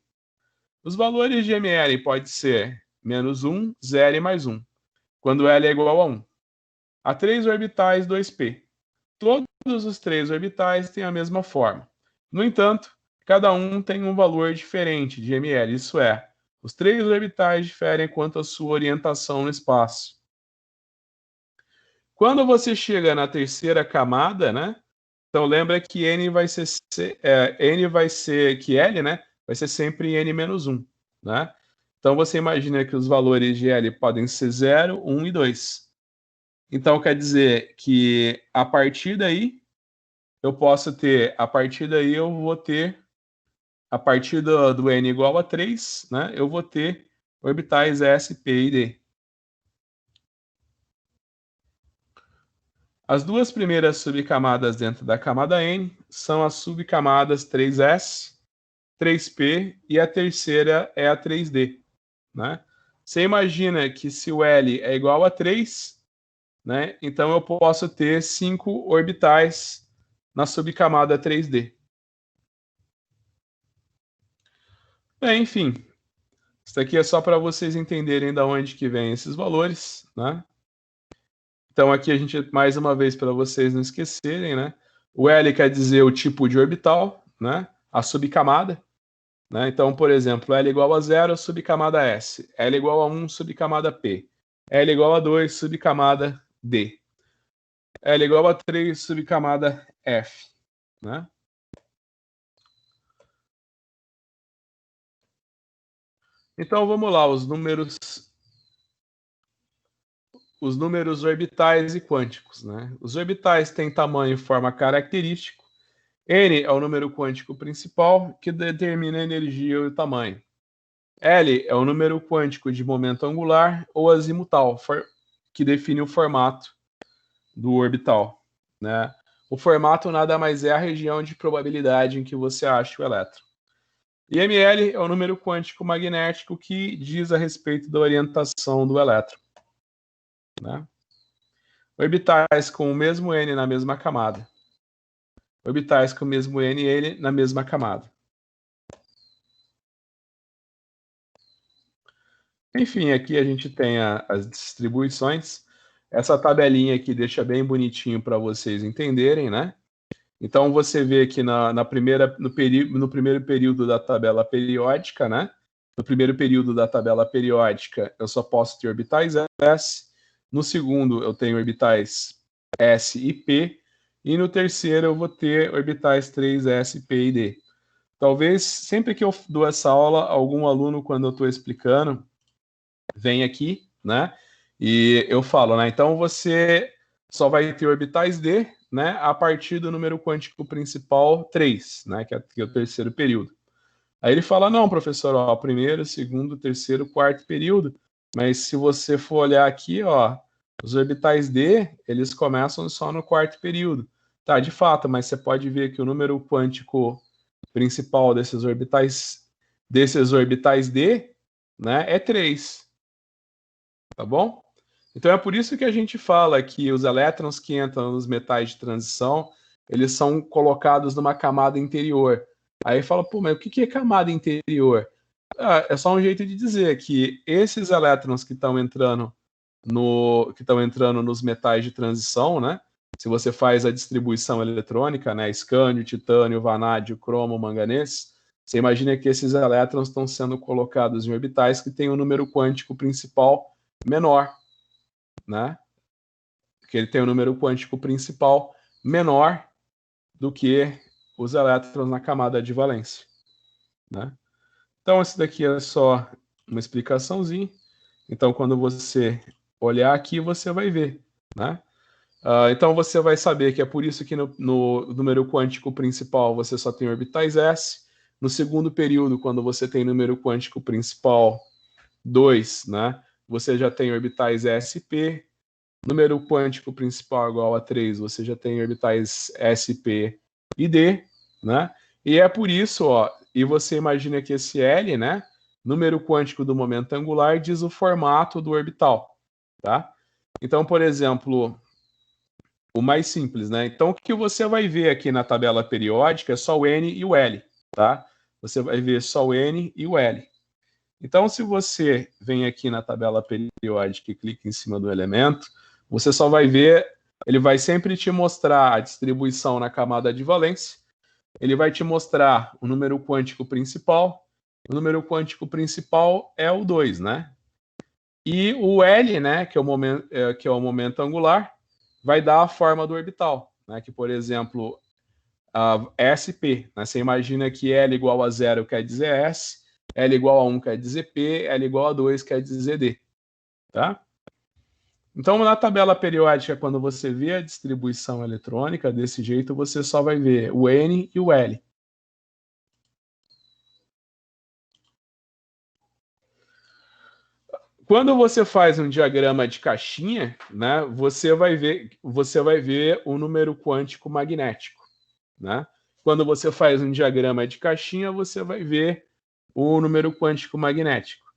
Os valores de ml podem ser -1, 0 e mais 1, quando L é igual a 1. Há 3 orbitais 2P. Todos os 3 orbitais têm a mesma forma. No entanto, cada um tem um valor diferente de ml, isso é, os 3 orbitais diferem quanto à sua orientação no espaço. Quando você chega na terceira camada, né? Então lembra que L, né? Vai ser sempre n-1, né? Então você imagina que os valores de L podem ser 0, 1 e 2. Então quer dizer que a partir daí eu vou ter, a partir do n igual a 3, né? Eu vou ter orbitais S, P e D. As duas primeiras subcamadas dentro da camada N são as subcamadas 3S, 3P e a terceira é a 3D, né? Você imagina que se o L é igual a 3, né? Então eu posso ter 5 orbitais na subcamada 3D. Enfim, isso aqui é só para vocês entenderem de onde que vem esses valores, né? Então aqui a gente, mais uma vez, para vocês não esquecerem, né? O L quer dizer o tipo de orbital, né? A subcamada, né? Então, por exemplo, L igual a 0, subcamada S. L igual a 1, subcamada P. L igual a 2, subcamada D. L igual a 3, subcamada F, né? Então vamos lá, os números orbitais e quânticos, né? Os orbitais têm tamanho e forma característico. N é o número quântico principal que determina a energia e o tamanho. L é o número quântico de momento angular ou azimutal, que define o formato do orbital, né? O formato nada mais é a região de probabilidade em que você acha o elétron. E ml é o número quântico magnético que diz a respeito da orientação do elétron, né? Orbitais com o mesmo n na mesma camada. Orbitais com o mesmo n e n na mesma camada. Enfim, aqui a gente tem as distribuições. Essa tabelinha aqui deixa bem bonitinho para vocês entenderem, né? Então você vê que no primeiro período da tabela periódica, né? No primeiro período da tabela periódica, eu só posso ter orbitais S. No segundo, eu tenho orbitais S e P. E no terceiro, eu vou ter orbitais 3S, P e D. Talvez, sempre que eu dou essa aula, algum aluno, quando eu estou explicando, vem aqui, né? E eu falo, né? Então você só vai ter orbitais D, né? A partir do número quântico principal 3, né? Que é o terceiro período. Aí ele fala, não, professor, ó, primeiro, segundo, terceiro, quarto período. Mas se você for olhar aqui, ó, os orbitais D, eles começam só no quarto período. Tá, de fato, mas você pode ver que o número quântico principal desses orbitais D, né, é 3. Tá bom? Então é por isso que a gente fala que os elétrons que entram nos metais de transição, eles são colocados numa camada interior. Aí fala, pô, mas o que é camada interior? É só um jeito de dizer que esses elétrons que estão entrando nos metais de transição, né? Se você faz a distribuição eletrônica, né? Escândio, titânio, vanádio, cromo, manganês, você imagina que esses elétrons estão sendo colocados em orbitais que têm um número quântico principal menor, né? Que ele tem um número quântico principal menor do que os elétrons na camada de valência, né? Então, esse daqui é só uma explicaçãozinha. Então, quando você olhar aqui, você vai ver, né? Então, você vai saber que é por isso que no número quântico principal você só tem orbitais S. No segundo período, quando você tem número quântico principal 2, né? Você já tem orbitais S e P. Número quântico principal igual a 3, você já tem orbitais S, P e D, né? E é por isso, ó, e você imagina que esse L, né? Número quântico do momento angular diz o formato do orbital, tá? Então, por exemplo, o mais simples, né? Então, o que você vai ver aqui na tabela periódica é só o N e o L, tá? Você vai ver só o N e o L. Então, se você vem aqui na tabela periódica e clica em cima do elemento, você só vai ver, ele vai sempre te mostrar a distribuição na camada de valência, ele vai te mostrar o número quântico principal, o número quântico principal é o 2, né? E o L, né, que é o momento angular, vai dar a forma do orbital, né? Que, por exemplo, SP, né? Você imagina que L igual a 0 quer dizer S, L igual a 1 quer dizer P, L igual a 2 quer dizer D, tá? Então, na tabela periódica, quando você vê a distribuição eletrônica, desse jeito, você só vai ver o N e o L. Quando você faz um diagrama de caixinha, né, você vai ver o número quântico magnético, né? Quando você faz um diagrama de caixinha, você vai ver o número quântico magnético,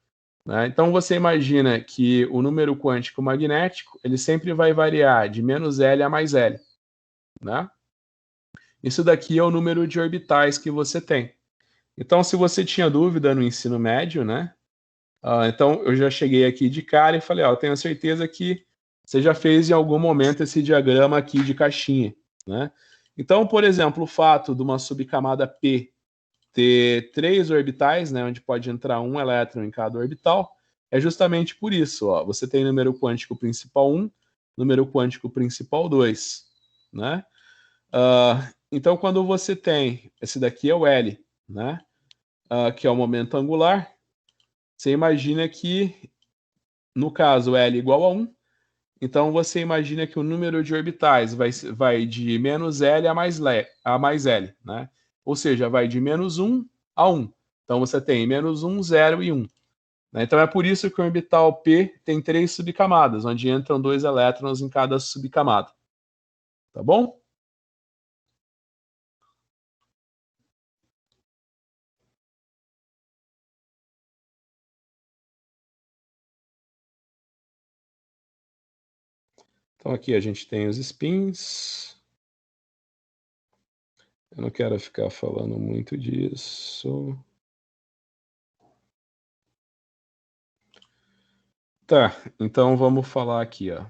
né? Então você imagina que o número quântico magnético ele sempre vai variar de menos L a mais L, né? Isso daqui é o número de orbitais que você tem. Então, se você tinha dúvida no ensino médio, né? Então, eu já cheguei aqui de cara e falei, eu tenho certeza que você já fez em algum momento esse diagrama aqui de caixinha, né? Então, por exemplo, o fato de uma subcamada P ter 3 orbitais, né, onde pode entrar um elétron em cada orbital, é justamente por isso. Você tem número quântico principal 1, número quântico principal 2, né? Então, quando você tem, esse daqui é o L, né? Que é o momento angular, você imagina que, no caso, L igual a 1, então você imagina que o número de orbitais vai de menos L a mais L, né? Ou seja, vai de menos 1 a 1. Então você tem menos 1, 0 e 1. Né? Então é por isso que o orbital P tem 3 subcamadas, onde entram 2 elétrons em cada subcamada. Tá bom? Então aqui a gente tem os spins. Eu não quero ficar falando muito disso. Tá, então vamos falar aqui, ó.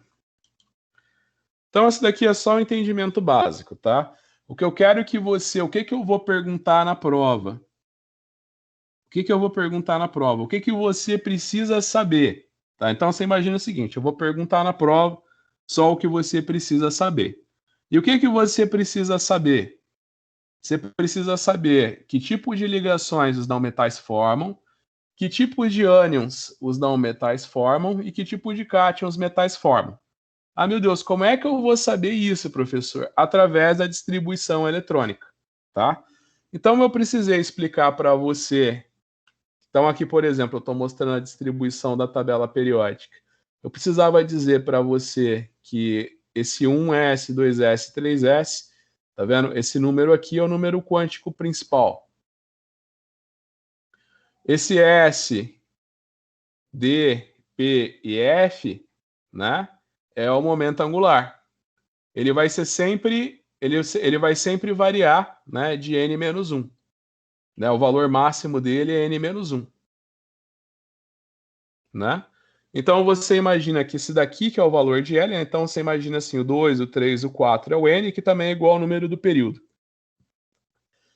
Então, esse daqui é só um entendimento básico, tá? O que eu quero que você. O que que eu vou perguntar na prova? O que que eu vou perguntar na prova? O que que você precisa saber? Tá? Então, você imagina o seguinte: eu vou perguntar na prova só o que você precisa saber. E o que que você precisa saber? Você precisa saber que tipo de ligações os não-metais formam, que tipo de ânions os não-metais formam e que tipo de cátion os metais formam. Ah, meu Deus, como é que eu vou saber isso, professor? Através da distribuição eletrônica, tá? Então eu precisei explicar para você. Então aqui, por exemplo, eu estou mostrando a distribuição da tabela periódica. Eu precisava dizer para você que esse 1s, 2s, 3s, tá vendo? Esse número aqui é o número quântico principal. Esse S, D, P e F, né? É o momento angular. Ele vai ser sempre, ele vai sempre variar, né, de n-1. Né? O valor máximo dele é n-1. Né? Então você imagina que esse daqui que é o valor de L, né? Então você imagina assim, o 2, o 3, o 4 é o N, que também é igual ao número do período.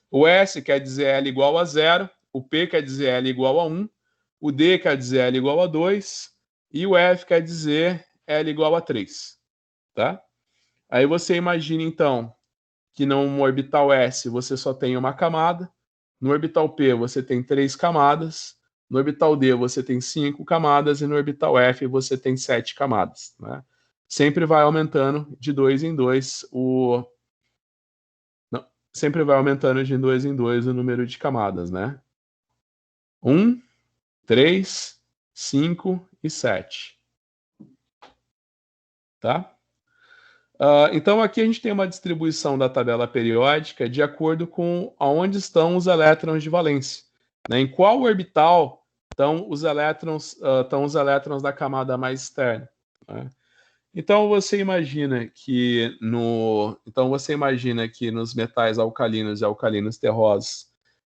O S quer dizer L igual a 0, o P quer dizer L igual a 1, o D quer dizer L igual a 2 e o F quer dizer L igual a 3. Tá? Aí você imagina então que no orbital S você só tem uma camada, no orbital P você tem 3 camadas, no orbital D você tem 5 camadas e no orbital F você tem 7 camadas. Né? Sempre vai aumentando de 2 em 2 o. Não, sempre vai aumentando de 2 em 2 o número de camadas, né? 1, 3, 5 e 7. Tá? Então aqui a gente tem uma distribuição da tabela periódica de acordo com aonde estão os elétrons de valência. Né? Em qual orbital estão os elétrons da camada mais externa. Né? Então você imagina que nos metais alcalinos e alcalinos terrosos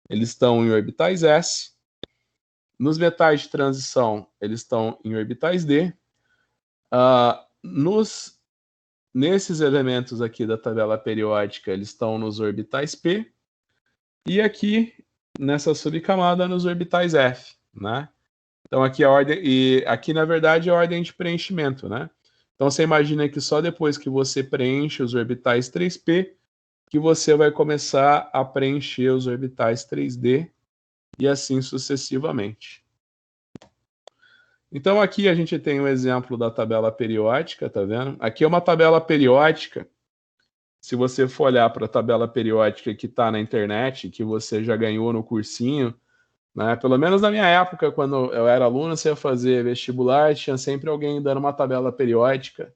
eles estão em orbitais S. Nos metais de transição eles estão em orbitais D. Nesses elementos aqui da tabela periódica, eles estão nos orbitais P, e aqui, nessa subcamada, nos orbitais F, né? Então aqui a ordem, e aqui na verdade é a ordem de preenchimento, né? Então você imagina que só depois que você preenche os orbitais 3P, que você vai começar a preencher os orbitais 3D, e assim sucessivamente. Então aqui a gente tem um exemplo da tabela periódica, tá vendo? Aqui é uma tabela periódica. Se você for olhar para a tabela periódica que está na internet, que você já ganhou no cursinho, né? Pelo menos na minha época, quando eu era aluno, você ia fazer vestibular, tinha sempre alguém dando uma tabela periódica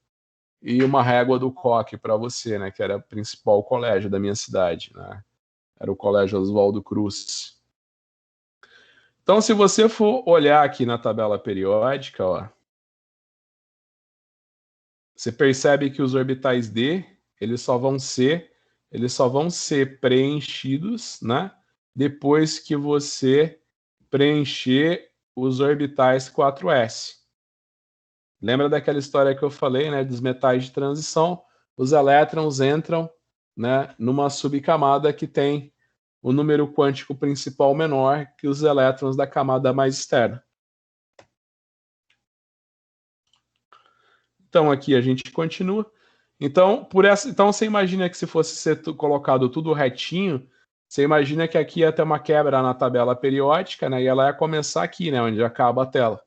e uma régua do coque para você, né? Que era o principal colégio da minha cidade, né? Era o Colégio Oswaldo Cruz. Então, se você for olhar aqui na tabela periódica, ó, você percebe que os orbitais D, eles só vão ser preenchidos, né? depois que você preencher os orbitais 4s. Lembra daquela história que eu falei, né, dos metais de transição? Os elétrons entram, né, numa subcamada que tem o número quântico principal menor que os elétrons da camada mais externa. Então aqui a gente continua. Então, então você imagina que se fosse ser colocado tudo retinho, você imagina que aqui ia ter uma quebra na tabela periódica, né? E ela ia começar aqui, né? Onde acaba a tela.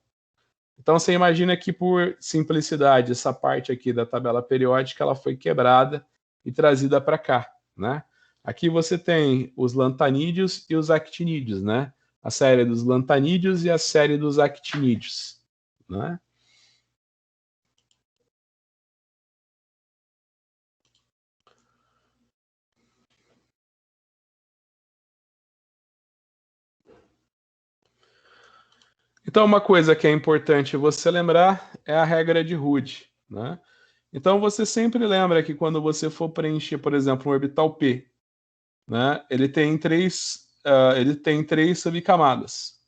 Então você imagina que por simplicidade essa parte aqui da tabela periódica ela foi quebrada e trazida para cá, né? Aqui você tem os lantanídeos e os actinídeos, né? A série dos lantanídeos e a série dos actinídeos, né? Então, uma coisa que é importante você lembrar é a regra de Hooge, né? Então, você sempre lembra que quando você for preencher, por exemplo, um orbital P, né? Ele tem três subcamadas,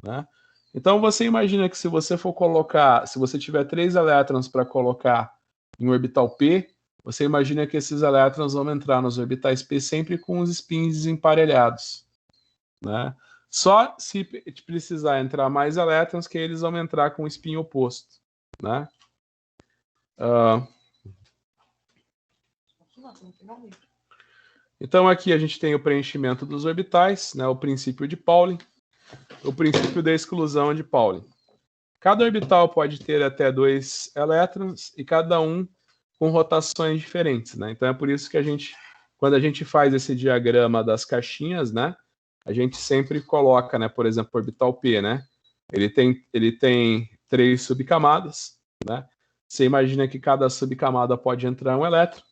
né? Então, você imagina que se você for colocar, se você tiver 3 elétrons para colocar em orbital P, você imagina que esses elétrons vão entrar nos orbitais P sempre com os spins desemparelhados, né? Só se precisar entrar mais elétrons que eles vão entrar com o spin oposto, né? Então aqui a gente tem o preenchimento dos orbitais, né? O princípio de Pauling, o princípio da exclusão de Pauling. Cada orbital pode ter até 2 elétrons e cada um com rotações diferentes, né? Então é por isso que quando a gente faz esse diagrama das caixinhas, né? A gente sempre coloca, né? Por exemplo, o orbital P, né? Ele tem 3 subcamadas, né? Você imagina que cada subcamada pode entrar um elétron.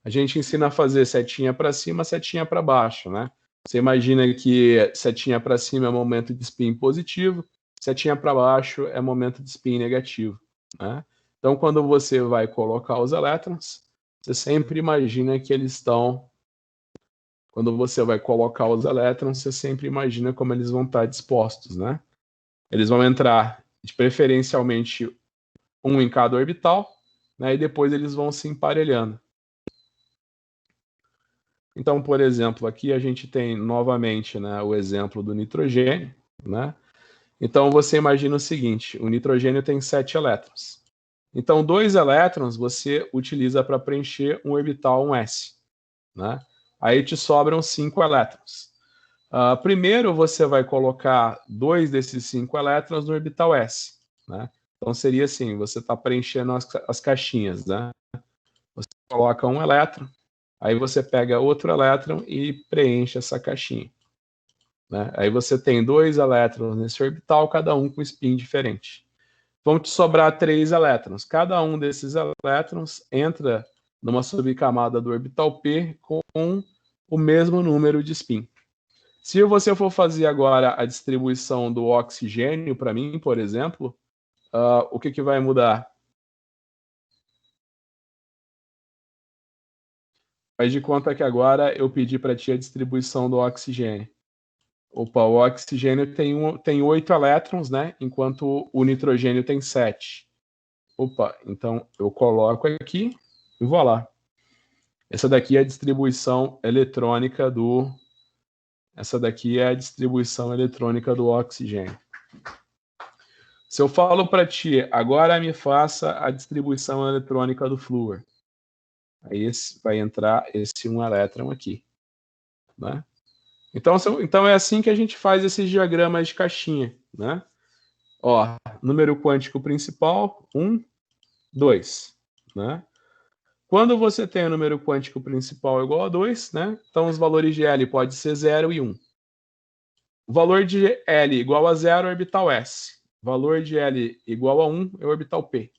A gente ensina a fazer setinha para cima, setinha para baixo, né? Você imagina que setinha para cima é momento de spin positivo, setinha para baixo é momento de spin negativo, né? Então, quando você vai colocar os elétrons, você sempre imagina que eles estão... Quando você vai colocar os elétrons, você sempre imagina como eles vão estar dispostos, né? Eles vão entrar, preferencialmente, um em cada orbital, né? E depois eles vão se emparelhando. Então, por exemplo, aqui a gente tem novamente, né, o exemplo do nitrogênio, né? Então você imagina o seguinte: o nitrogênio tem 7 elétrons. Então, 2 elétrons você utiliza para preencher um orbital 1s, né? Aí te sobram 5 elétrons. Primeiro você vai colocar 2 desses 5 elétrons no orbital s, né? Então seria assim: você está preenchendo as caixinhas, né? Você coloca um elétron, aí você pega outro elétron e preenche essa caixinha, né? Aí você tem 2 elétrons nesse orbital, cada um com spin diferente. Vão te sobrar 3 elétrons. Cada um desses elétrons entra numa subcamada do orbital P com o mesmo número de spin. Se você for fazer agora a distribuição do oxigênio para mim, por exemplo, o que vai mudar? Faz de conta que agora eu pedi para ti a distribuição do oxigênio. Opa, o oxigênio tem 8 elétrons, né? Enquanto o nitrogênio tem 7. Opa, então eu coloco aqui e vou lá. Essa daqui é a distribuição eletrônica do... Essa daqui é a distribuição eletrônica do oxigênio. Se eu falo para ti, agora me faça a distribuição eletrônica do flúor. Aí vai entrar esse 1 elétron aqui, né? Então é assim que a gente faz esses diagramas de caixinha, né? Ó, número quântico principal, 1, 2, né? Quando você tem o número quântico principal igual a 2, né? Então os valores de L pode ser 0 e 1. O valor de L igual a 0 é orbital S. O valor de L igual a 1 é orbital P,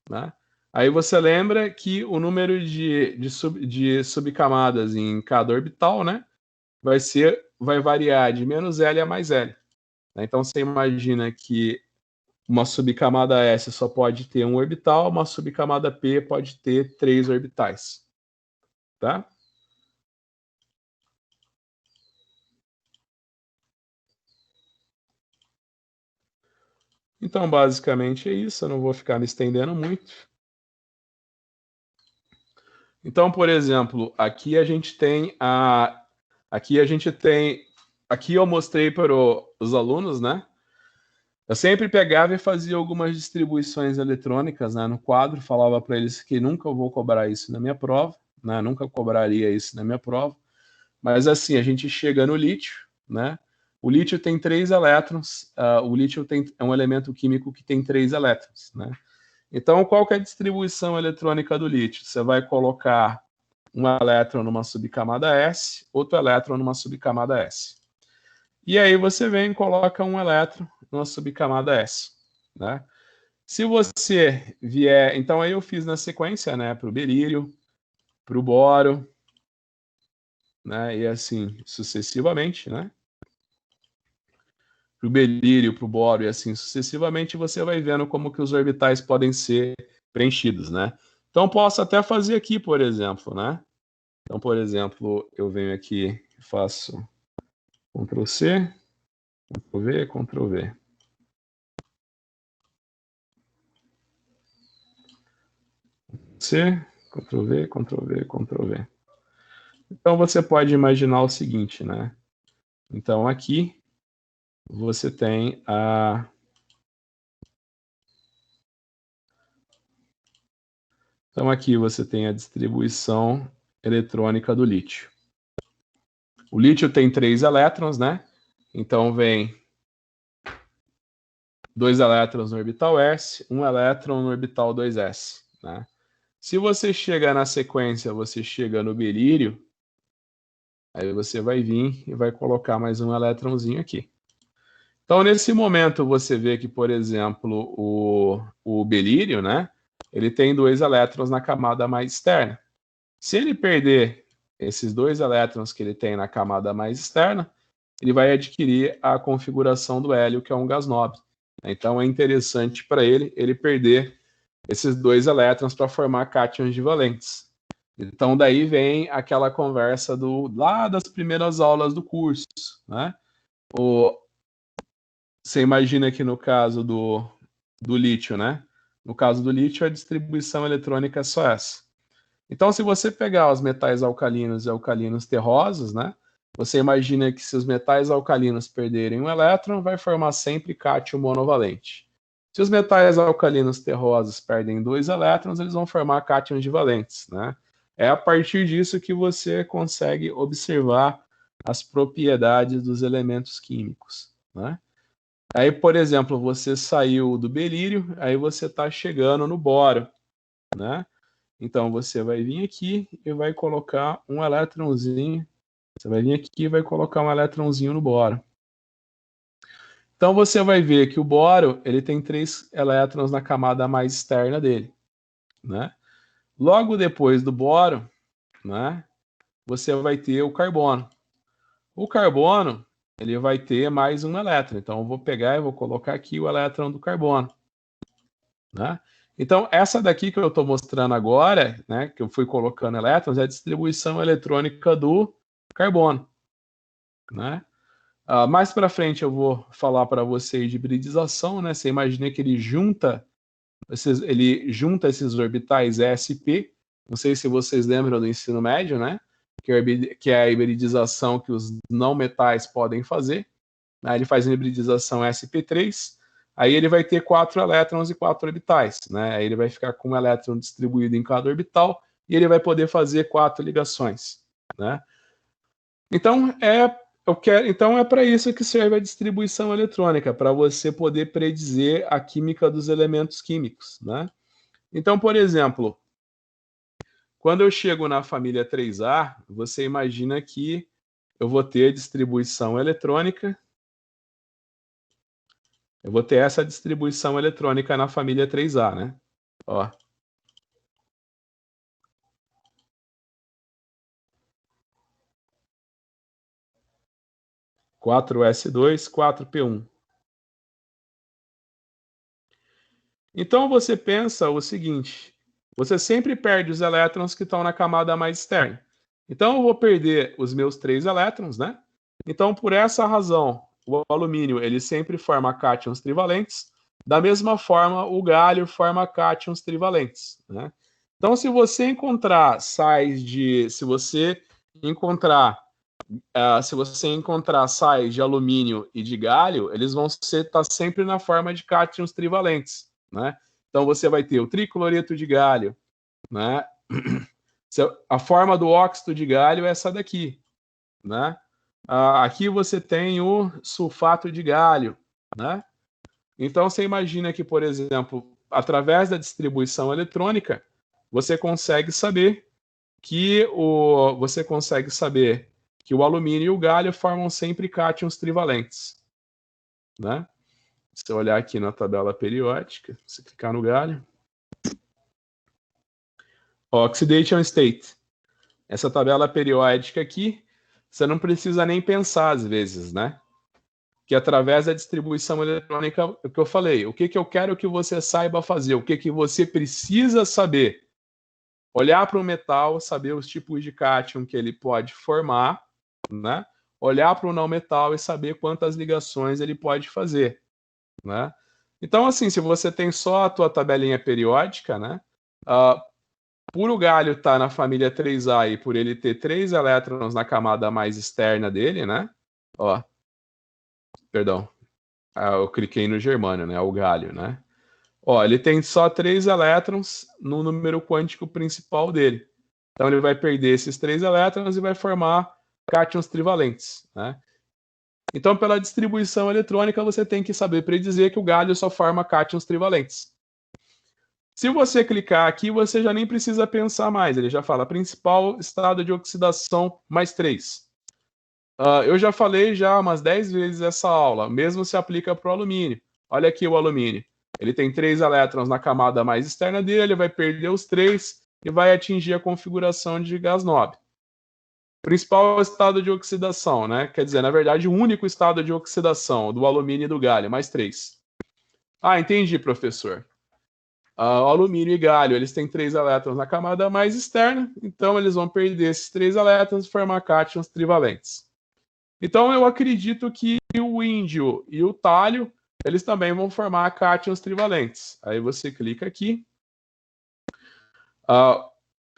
né? Aí você lembra que o número de subcamadas em cada orbital, né? Vai variar de menos L a mais L. Então você imagina que uma subcamada S só pode ter um orbital, uma subcamada P pode ter 3 orbitais, tá? Então, basicamente é isso, eu não vou ficar me estendendo muito. Então, por exemplo, aqui eu mostrei para os alunos, né? Eu sempre pegava e fazia algumas distribuições eletrônicas, né, no quadro, falava para eles que nunca vou cobrar isso na minha prova, né? Nunca cobraria isso na minha prova. Mas assim, a gente chega no lítio, né? O lítio tem 3 elétrons, o lítio é um elemento químico que tem 3 elétrons, né? Então, qual que é a distribuição eletrônica do lítio? Você vai colocar um elétron numa subcamada S, outro elétron numa subcamada S. E aí você vem e coloca um elétron numa subcamada S, né? Se você vier... Então, aí eu fiz na sequência, né? Para o berílio, para o boro, né? E assim sucessivamente, né? Para o berílio, para o boro e assim sucessivamente, você vai vendo como que os orbitais podem ser preenchidos, né? Então, posso até fazer aqui, por exemplo, né? Então, por exemplo, eu venho aqui e faço Ctrl C, Ctrl V, Ctrl V. C, Ctrl V, Ctrl V, Ctrl V. Então, você pode imaginar o seguinte, né? Então, aqui você tem a... Então, aqui você tem a distribuição eletrônica do lítio. O lítio tem 3 elétrons, né? Então, vem 2 elétrons no orbital S, 1 elétron no orbital 2s, né? Se você chega na sequência, você chega no berílio, aí você vai vir e vai colocar mais um elétronzinho aqui. Então, nesse momento, você vê que, por exemplo, o berílio, né? Ele tem 2 elétrons na camada mais externa. Se ele perder esses 2 elétrons que ele tem na camada mais externa, ele vai adquirir a configuração do hélio, que é um gás nobre. Então, é interessante para ele perder esses 2 elétrons para formar cátions divalentes. Então, daí vem aquela conversa lá das primeiras aulas do curso, né? Você imagina que no caso do lítio, né? No caso do lítio, a distribuição eletrônica é só essa. Então, se você pegar os metais alcalinos e alcalinos terrosos, né? Você imagina que se os metais alcalinos perderem um elétron, vai formar sempre cátion monovalente. Se os metais alcalinos terrosos perdem 2 elétrons, eles vão formar cátions divalentes, né? É a partir disso que você consegue observar as propriedades dos elementos químicos, né? Aí, por exemplo, você saiu do berílio, aí você está chegando no boro, né? Então, você vai vir aqui e vai colocar um elétronzinho. Você vai vir aqui e vai colocar um elétronzinho no boro. Então, você vai ver que o boro ele tem 3 elétrons na camada mais externa dele, né? Logo depois do boro, né? Você vai ter o carbono. O carbono ele vai ter mais um elétron. Então, eu vou pegar e vou colocar aqui o elétron do carbono, né? Então, essa daqui que eu estou mostrando agora, né, que eu fui colocando elétrons, é a distribuição eletrônica do carbono, né? Mais para frente eu vou falar para vocês de hibridização, né? Você imagina que ele junta esses orbitais sp. Não sei se vocês lembram do ensino médio, né? Que é a hibridização que os não metais podem fazer. Né? Ele faz a hibridização sp3. Aí ele vai ter 4 elétrons e 4 orbitais, né? Aí ele vai ficar com um elétron distribuído em cada orbital e ele vai poder fazer 4 ligações, né? Então é para isso que serve a distribuição eletrônica, para você poder predizer a química dos elementos químicos, né? Então, por exemplo, quando eu chego na família 3A, você imagina que eu vou ter distribuição eletrônica. Eu vou ter essa distribuição eletrônica na família 3A, né? Ó. Quatro S2, 4P1. Então você pensa o seguinte: você sempre perde os elétrons que estão na camada mais externa. Então eu vou perder os meus 3 elétrons, né? Então por essa razão, o alumínio ele sempre forma cátions trivalentes. Da mesma forma, o galho forma cátions trivalentes, né? Então, se você encontrar sais de alumínio e de galho, eles vão estar sempre na forma de cátions trivalentes, né? Então você vai ter o tricloreto de galho, né? A forma do óxido de galho é essa daqui, né? Aqui você tem o sulfato de galho, né? Então você imagina que, por exemplo, através da distribuição eletrônica, você consegue saber que o alumínio e o galho formam sempre cátions trivalentes, né? Se eu olhar aqui na tabela periódica, se clicar no galho, oxidation state. Essa tabela periódica aqui, você não precisa nem pensar às vezes, né? Que através da distribuição eletrônica, o que eu falei, o que eu quero que você saiba fazer, o que você precisa saber. Olhar para o metal, saber os tipos de cátion que ele pode formar, né? Olhar para o não metal e saber quantas ligações ele pode fazer, né? Então, assim, se você tem só a tua tabelinha periódica, né? Por o galho estar na família 3A e por ele ter 3 elétrons na camada mais externa dele, né? Ó, perdão, eu cliquei no germânio, né? O galho, né? Ó, ele tem só 3 elétrons no número quântico principal dele. Então ele vai perder esses 3 elétrons e vai formar cátions trivalentes, né? Então, pela distribuição eletrônica, você tem que saber predizer que o galho só forma cátions trivalentes. Se você clicar aqui, você já nem precisa pensar mais. Ele já fala principal estado de oxidação mais 3. Eu já falei umas 10 vezes essa aula. Mesmo se aplica para o alumínio. Olha aqui o alumínio. Ele tem 3 elétrons na camada mais externa dele, ele vai perder os 3 e vai atingir a configuração de gás nobre. Principal estado de oxidação, né? Quer dizer, na verdade, o único estado de oxidação do alumínio e do galho, mais 3. Entendi, professor. O alumínio e galho, eles têm 3 elétrons na camada mais externa, então eles vão perder esses 3 elétrons e formar cátions trivalentes. Então eu acredito que o índio e o tálio, eles também vão formar cátions trivalentes. Aí você clica aqui.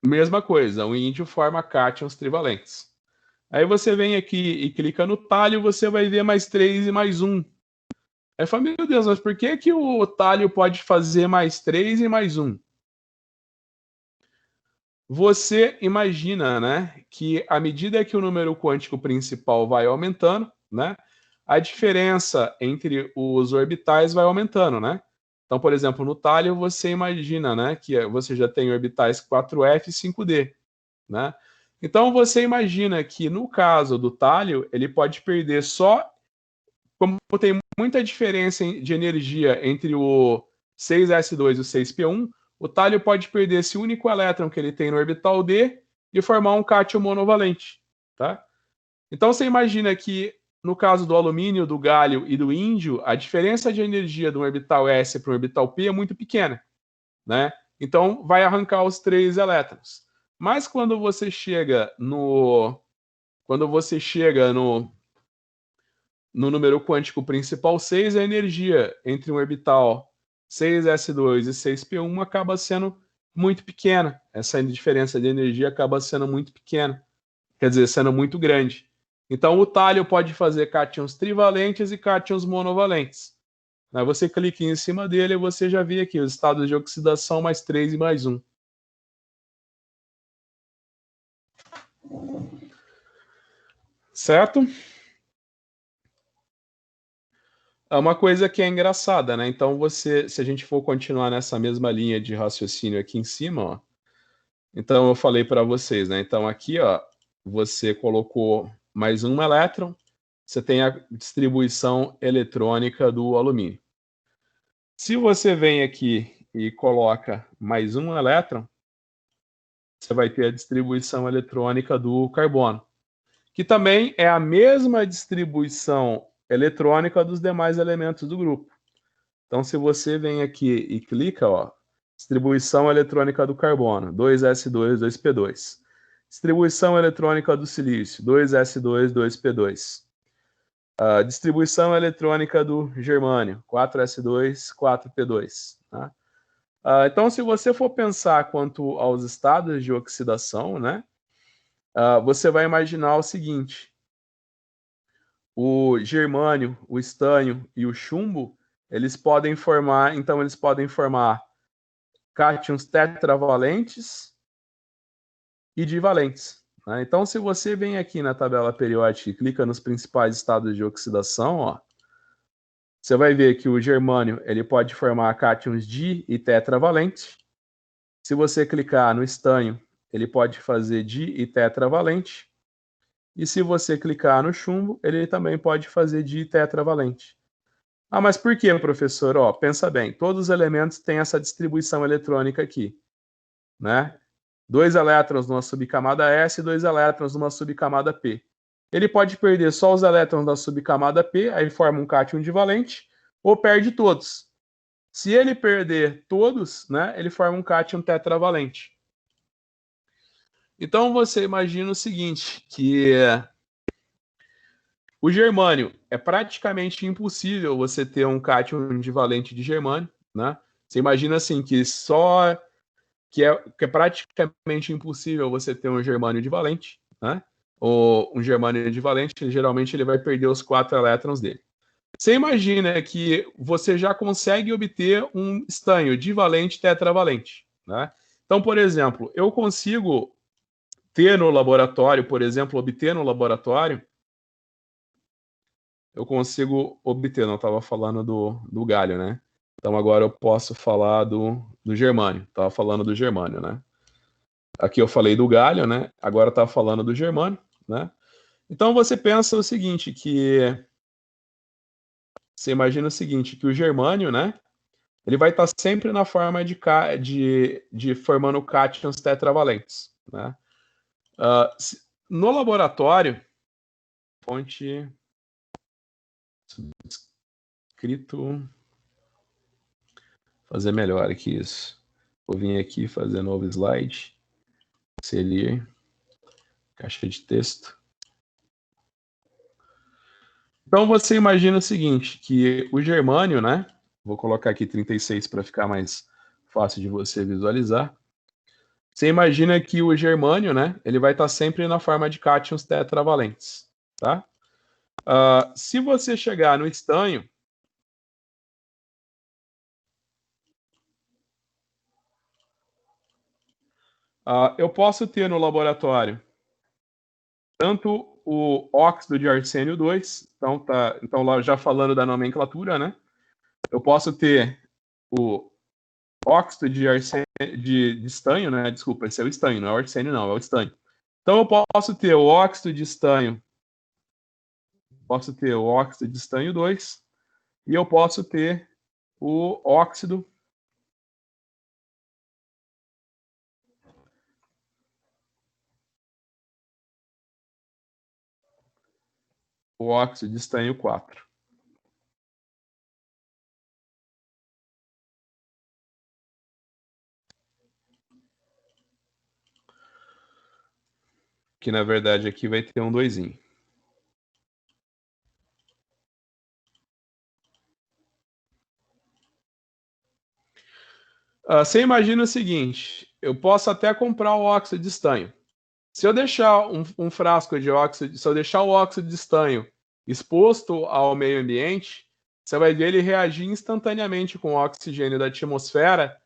Mesma coisa, o índio forma cátions trivalentes. Aí você vem aqui e clica no tálio, você vai ver mais 3 e mais 1. Aí fala, meu Deus, mas por que o tálio pode fazer mais 3 e mais 1? Você imagina, né, que à medida que o número quântico principal vai aumentando, né, a diferença entre os orbitais vai aumentando, né? Então, por exemplo, no tálio você imagina, né, que você já tem orbitais 4f e 5d, né? Então você imagina que no caso do tálio, ele pode perder só, como tem muita diferença de energia entre o 6s2 e o 6p1, o tálio pode perder esse único elétron que ele tem no orbital D e formar um cátion monovalente, tá? Então você imagina que no caso do alumínio, do galho e do índio, a diferença de energia do orbital S para o orbital P é muito pequena, né? Então vai arrancar os 3 elétrons. Mas quando você chega no número quântico principal 6, a energia entre um orbital 6s2 e 6p1 acaba sendo muito pequena. Essa diferença de energia acaba sendo muito pequena, quer dizer, sendo muito grande. Então o tálio pode fazer cátions trivalentes e cátions monovalentes. Aí você clica em cima dele e você já vê aqui os estados de oxidação mais 3 e mais 1. Certo? É uma coisa que é engraçada, né? Então se a gente for continuar nessa mesma linha de raciocínio aqui em cima, ó. Então eu falei para vocês, né? Então aqui, ó, você colocou mais um elétron, você tem a distribuição eletrônica do alumínio. Se você vem aqui e coloca mais um elétron, você vai ter a distribuição eletrônica do carbono, que também é a mesma distribuição eletrônica dos demais elementos do grupo. Então, se você vem aqui e clica, ó, distribuição eletrônica do carbono, 2s2, 2p2. Distribuição eletrônica do silício, 2s2, 2p2. A distribuição eletrônica do germânio, 4s2, 4p2. Tá? Então, se você for pensar quanto aos estados de oxidação, né, você vai imaginar o seguinte: o germânio, o estânio e o chumbo, eles podem formar cátions tetravalentes e divalentes. Né? Então, se você vem aqui na tabela periódica e clica nos principais estados de oxidação, ó, você vai ver que o germânio ele pode formar cátions di e tetravalente. Se você clicar no estânio, ele pode fazer di e tetravalente. E se você clicar no chumbo, ele também pode fazer di e tetravalente. Ah, mas por que, professor? Ó, pensa bem, todos os elementos têm essa distribuição eletrônica aqui, né? 2 elétrons numa subcamada S e 2 elétrons numa subcamada P. Ele pode perder só os elétrons da subcamada P, aí forma um cátion divalente, ou perde todos. Se ele perder todos, né, ele forma um cátion tetravalente. Então você imagina o seguinte, que o germânio é praticamente impossível você ter um cátion divalente de germânio, né? Você imagina assim que é praticamente impossível você ter um germânio divalente, né? Ou um germânio divalente, geralmente ele vai perder os 4 elétrons dele. Você imagina que você já consegue obter um estânio divalente tetravalente, né? Então, por exemplo, eu consigo ter no laboratório, eu consigo obter, não estava falando do galho, né? Então agora eu posso falar do germânio. Estava falando do germânio, né? Aqui eu falei do galho, né? Agora estava falando do germânio, né? Então você pensa o seguinte, você imagina o seguinte, que o germânio, né? Ele vai estar sempre na forma de formando cátions tetravalentes, né? No laboratório, fonte subscrito, fazer melhor aqui isso. Vou vir aqui fazer novo slide, inserir caixa de texto. Então você imagina o seguinte, que o germânio, né? Vou colocar aqui 36 para ficar mais fácil de você visualizar. Você imagina que o germânio, né? Ele vai estar sempre na forma de cátions tetravalentes, tá? Se você chegar no estanho, eu posso ter no laboratório tanto o óxido de arsênio 2, então lá já falando da nomenclatura, né? Eu posso ter o óxido de arsênio de estanho, né? Desculpa, esse é o estanho, não é o arsênio, não, é o estanho. Então eu posso ter o óxido de estanho, posso ter o óxido de estanho 2 e eu posso ter o óxido de estanho 4. Que na verdade aqui vai ter um 2. Você imagina o seguinte, eu posso até comprar o óxido de estanho. Se eu deixar um frasco de óxido, se eu deixar o óxido de estanho exposto ao meio ambiente, você vai ver ele reagir instantaneamente com o oxigênio da atmosfera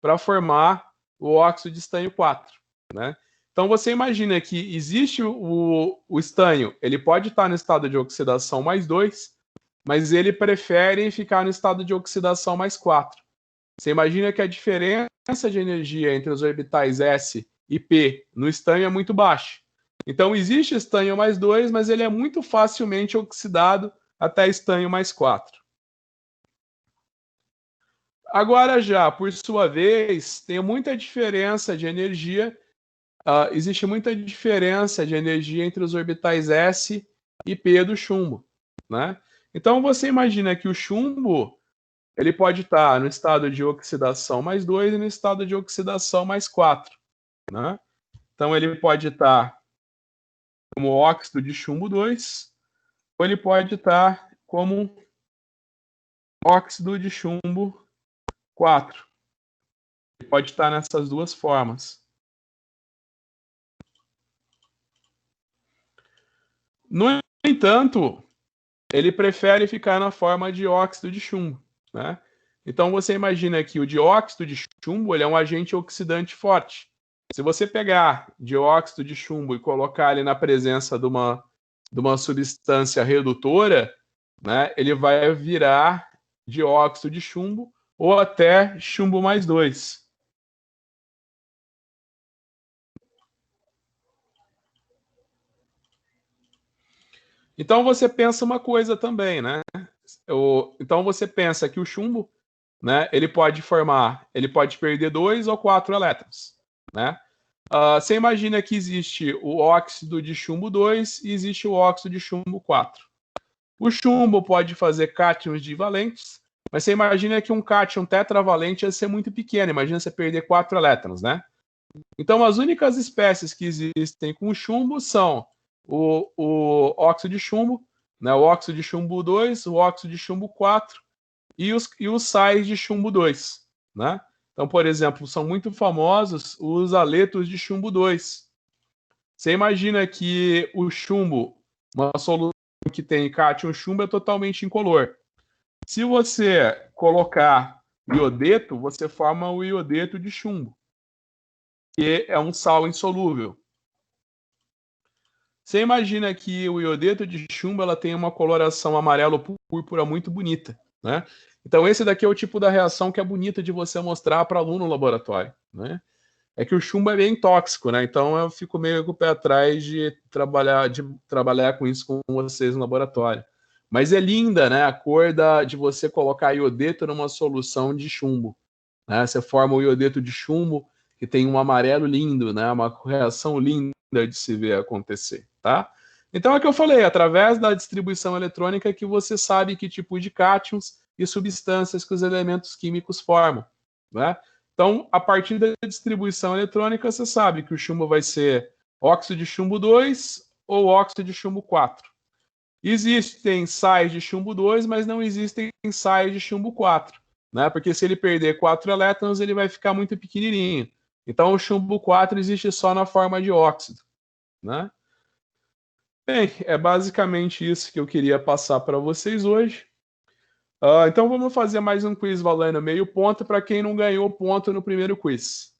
para formar o óxido de estanho 4, né? Então você imagina que existe o estanho, ele pode estar no estado de oxidação mais 2, mas ele prefere ficar no estado de oxidação mais 4. Você imagina que a diferença de energia entre os orbitais S e P no estanho é muito baixa. Então existe estanho mais 2, mas ele é muito facilmente oxidado até estanho mais 4. Agora já, por sua vez, tem muita diferença de energia, existe muita diferença de energia entre os orbitais S e P do chumbo, né? Então você imagina que o chumbo ele pode estar no estado de oxidação mais 2 e no estado de oxidação mais 4, né? Então ele pode estar como óxido de chumbo 2, ou ele pode estar como óxido de chumbo 4. Ele pode estar nessas duas formas. No entanto, ele prefere ficar na forma de óxido de chumbo, né? Então você imagina que o dióxido de chumbo ele é um agente oxidante forte. Se você pegar dióxido de chumbo e colocar ele na presença de uma substância redutora, né, ele vai virar dióxido de chumbo ou até chumbo mais 2. Então você pensa uma coisa também, né? Então você pensa que o chumbo, né, ele pode perder 2 ou 4 elétrons, né? Você imagina que existe o óxido de chumbo 2 e existe o óxido de chumbo 4. O chumbo pode fazer cátions divalentes, mas você imagina que um cátion tetravalente ia ser muito pequeno. Imagina você perder 4 elétrons, né? Então, as únicas espécies que existem com chumbo são o óxido de chumbo, né, o óxido de chumbo 2, o óxido de chumbo 4 e os sais de chumbo 2. Né? Então, por exemplo, são muito famosos os aletos de chumbo 2. Você imagina que o chumbo, uma solução que tem cátion chumbo, é totalmente incolor. Se você colocar iodeto, você forma o iodeto de chumbo, que é um sal insolúvel. Você imagina que o iodeto de chumbo ela tem uma coloração amarelo-púrpura muito bonita, né? Então esse daqui é o tipo da reação que é bonita de você mostrar para aluno no laboratório, né? É que o chumbo é bem tóxico, né? Então eu fico meio com o pé atrás de trabalhar com isso com vocês no laboratório. Mas é linda, né? A cor de você colocar iodeto numa solução de chumbo, né? Você forma o iodeto de chumbo que tem um amarelo lindo, né? Uma reação linda de se ver acontecer, tá? Então é o que eu falei, através da distribuição eletrônica que você sabe que tipo de cátions e substâncias que os elementos químicos formam, né? Então, a partir da distribuição eletrônica, você sabe que o chumbo vai ser óxido de chumbo 2 ou óxido de chumbo 4. Existem sais de chumbo 2, mas não existem sais de chumbo 4, né? Porque se ele perder 4 elétrons, ele vai ficar muito pequenininho. Então, o chumbo 4 existe só na forma de óxido, né? Bem, é basicamente isso que eu queria passar para vocês hoje. Então, vamos fazer mais um quiz valendo meio ponto para quem não ganhou ponto no primeiro quiz.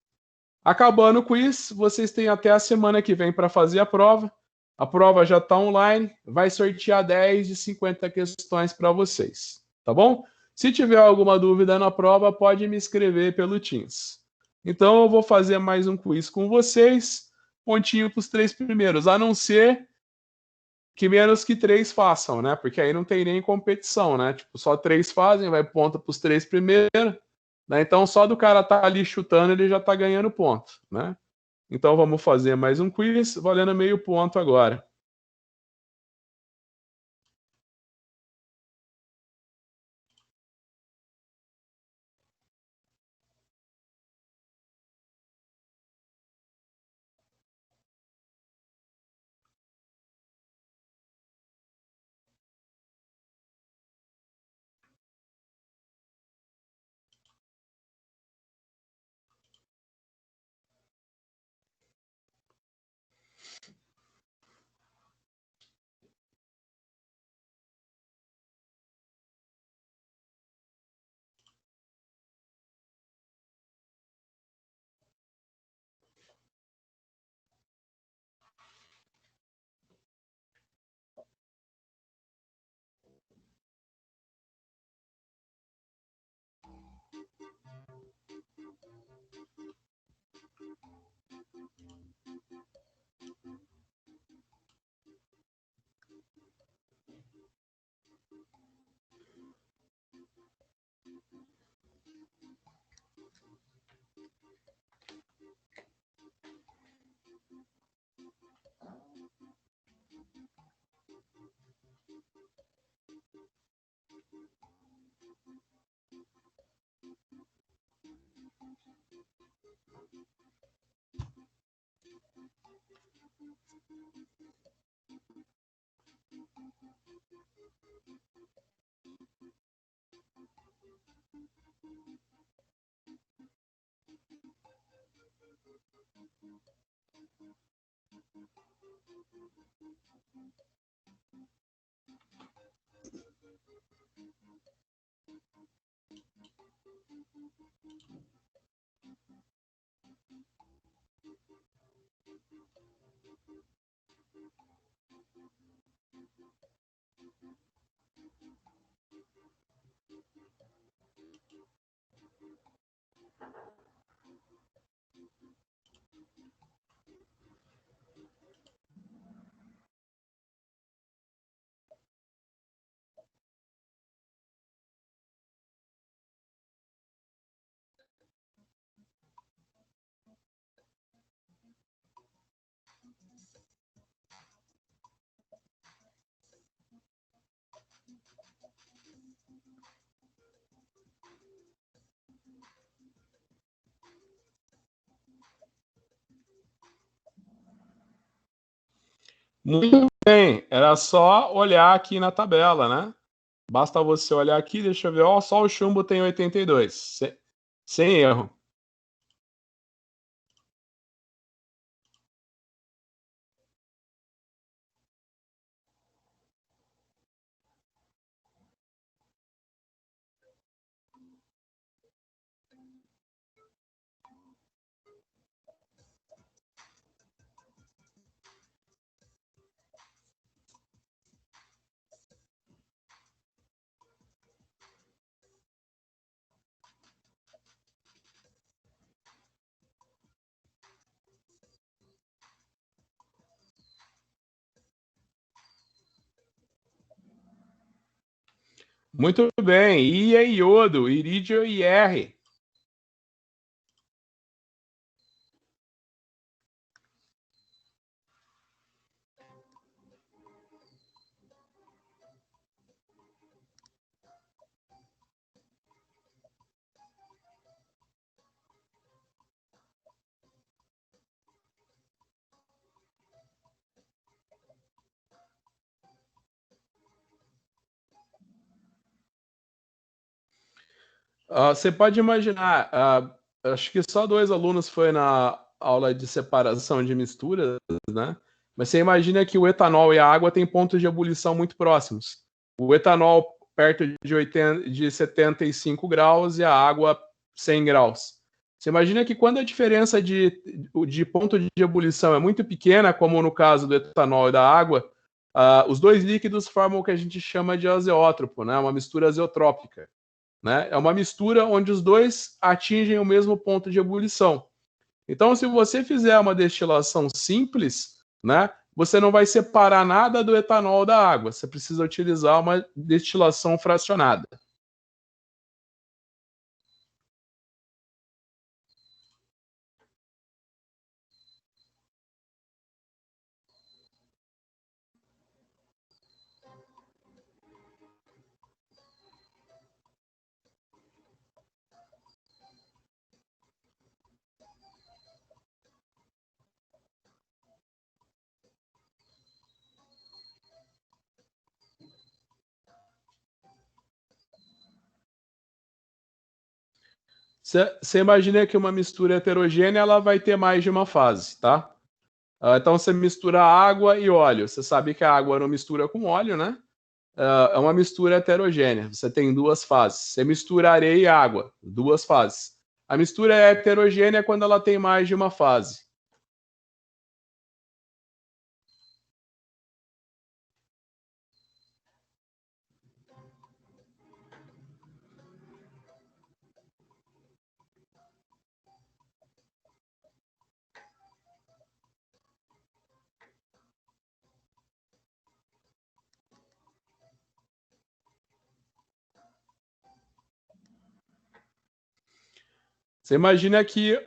Acabando o quiz, vocês têm até a semana que vem para fazer a prova. A prova já está online, vai sortear 10 de 50 questões para vocês, tá bom? Se tiver alguma dúvida na prova, pode me escrever pelo Teams. Então eu vou fazer mais um quiz com vocês, pontinho para os 3 primeiros, a não ser que menos que 3 façam, né? Porque aí não tem nem competição, né? Tipo, só 3 fazem, vai ponto para os 3 primeiros, né? Então só do cara estar ali chutando, ele já está ganhando ponto, né? Então vamos fazer mais um quiz, valendo meio ponto agora. Muito bem, era só olhar aqui na tabela, né? Basta você olhar aqui, deixa eu ver, ó, só o chumbo tem 82, sem erro. Muito bem, I é iodo, irídio e R. Você pode imaginar, acho que só 2 alunos foi na aula de separação de misturas, né? Mas você imagina que o etanol e a água têm pontos de ebulição muito próximos. O etanol perto de 75 graus e a água 100 graus. Você imagina que quando a diferença de ponto de ebulição é muito pequena, como no caso do etanol e da água, os dois líquidos formam o que a gente chama de azeótropo, né? Uma mistura azeotrópica. Né? É uma mistura onde os dois atingem o mesmo ponto de ebulição. Então, se você fizer uma destilação simples, né, você não vai separar nada do etanol da água. Você precisa utilizar uma destilação fracionada. Você imagina que uma mistura heterogênea ela vai ter mais de uma fase, tá? Então você mistura água e óleo. Você sabe que a água não mistura com óleo, né? É uma mistura heterogênea. Você tem 2 fases. Você mistura areia e água, 2 fases. A mistura é heterogênea quando ela tem mais de uma fase. Você imagina que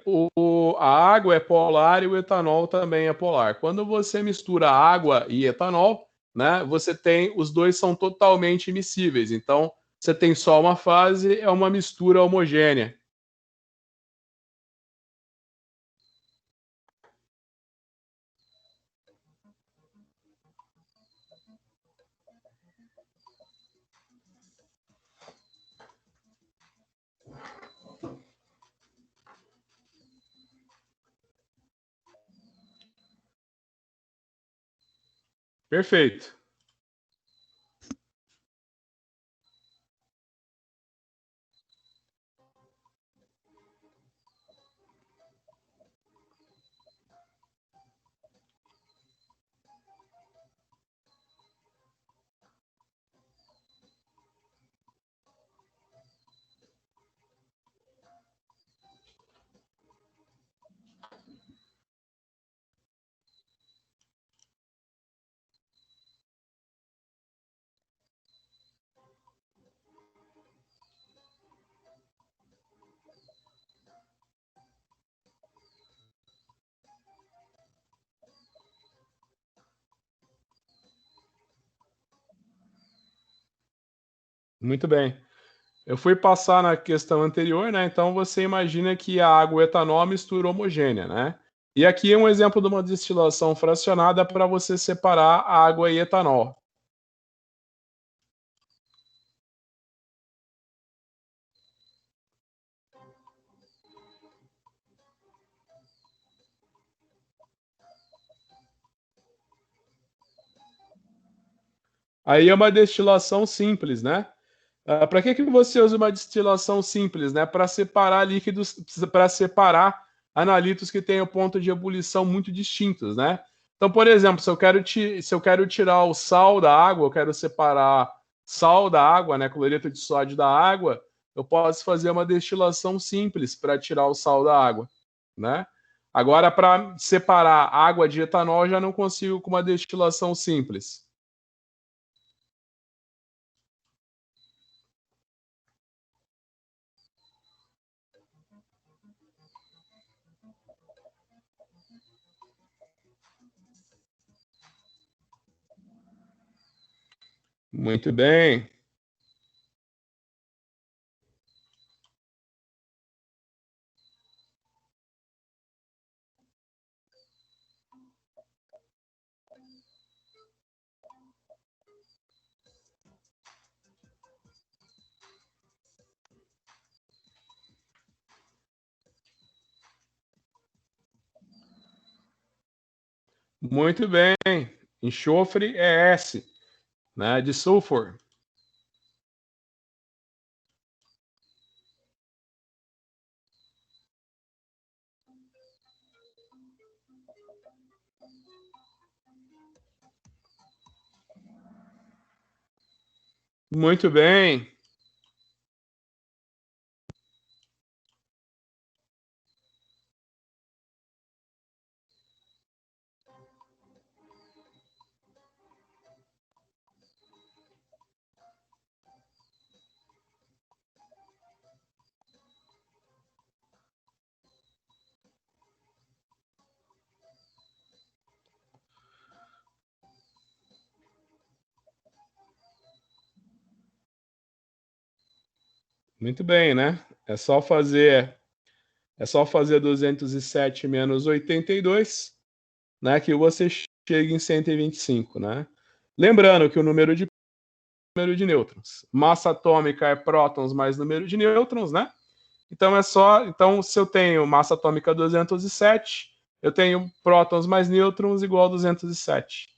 a água é polar e o etanol também é polar. Quando você mistura água e etanol, né, você tem os dois são totalmente immiscíveis. Então, você tem só uma fase, é uma mistura homogênea. Perfeito. Muito bem. Eu fui passar na questão anterior, né? Então você imagina que a água e o etanol é uma mistura homogênea, né? E aqui é um exemplo de uma destilação fracionada para você separar água e etanol. Aí é uma destilação simples, né? Para que você usa uma destilação simples, né? Para separar líquidos, para separar analitos que tenham ponto de ebulição muito distintos, né? Então, por exemplo, se eu quero tirar o sal da água, eu quero separar sal da água, né? Cloreto de sódio da água, eu posso fazer uma destilação simples para tirar o sal da água, né? Agora, para separar água de etanol, eu já não consigo com uma destilação simples. Muito bem. Muito bem. Enxofre é S, né? De sulfur. Muito bem. Muito bem, né? É só fazer 207 menos 82, né, que você chega em 125, né? Lembrando que o número de nêutrons. Massa atômica é prótons mais número de nêutrons, né? Então se eu tenho massa atômica 207, eu tenho prótons mais nêutrons igual a 207.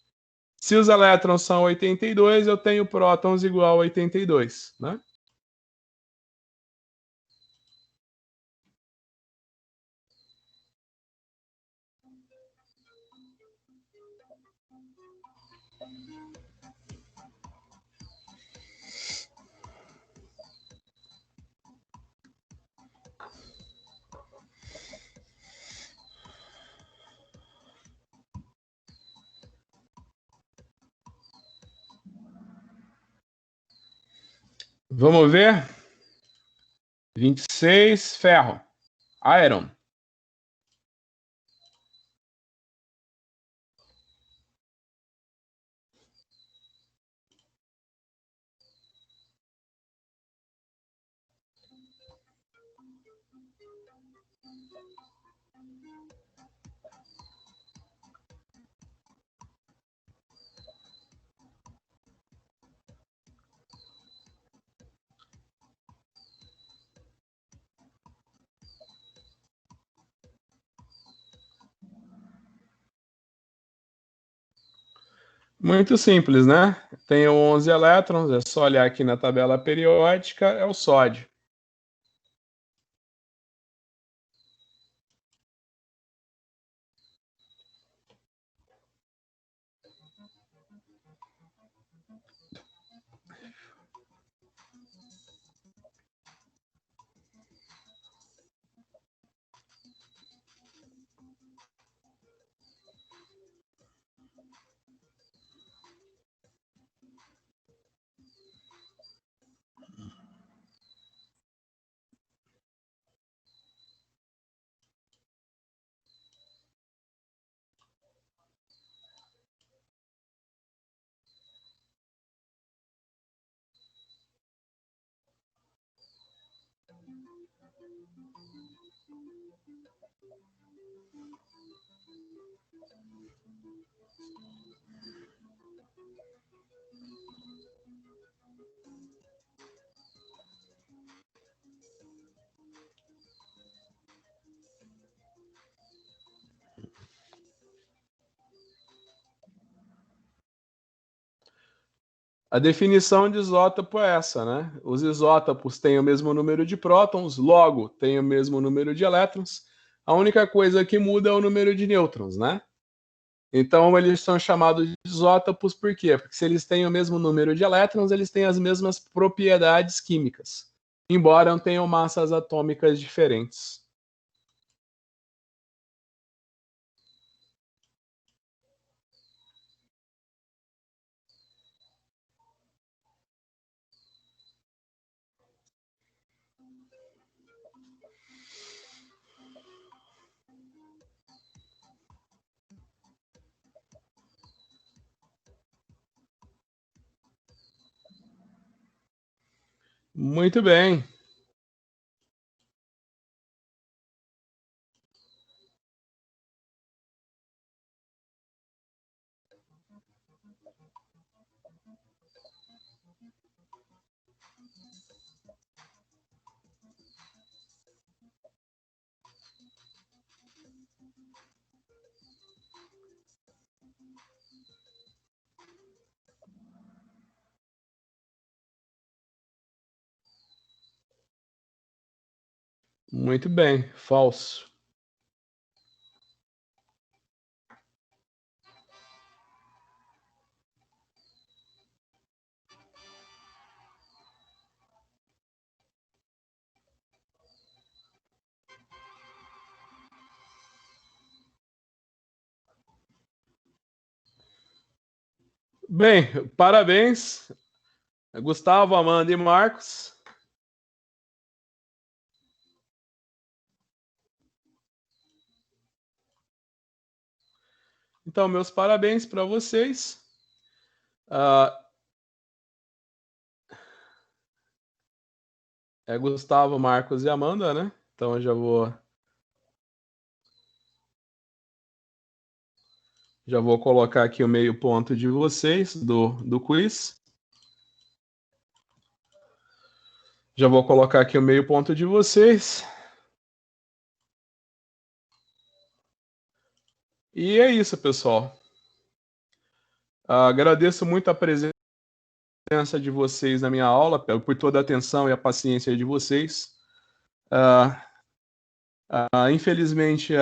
Se os elétrons são 82, eu tenho prótons igual a 82, né? Vamos ver? 26, ferro. Iron. Muito simples, né? Tenho 11 elétrons, é só olhar aqui na tabela periódica, é o sódio. A definição de isótopo é essa, né? Os isótopos têm o mesmo número de prótons, logo têm o mesmo número de elétrons. A única coisa que muda é o número de nêutrons, né? Então eles são chamados de isótopos por quê? Porque se eles têm o mesmo número de elétrons, eles têm as mesmas propriedades químicas, embora não tenham massas atômicas diferentes. Muito bem. Muito bem, falso. Bem, parabéns, Gustavo, Amanda e Marcos. Então, meus parabéns para vocês. É Gustavo, Marcos e Amanda, né? Então eu já vou colocar aqui o meio ponto de vocês do quiz. Já vou colocar aqui o meio ponto de vocês. E é isso, pessoal. Agradeço muito a presença de vocês na minha aula, por toda a atenção e a paciência de vocês. Infelizmente,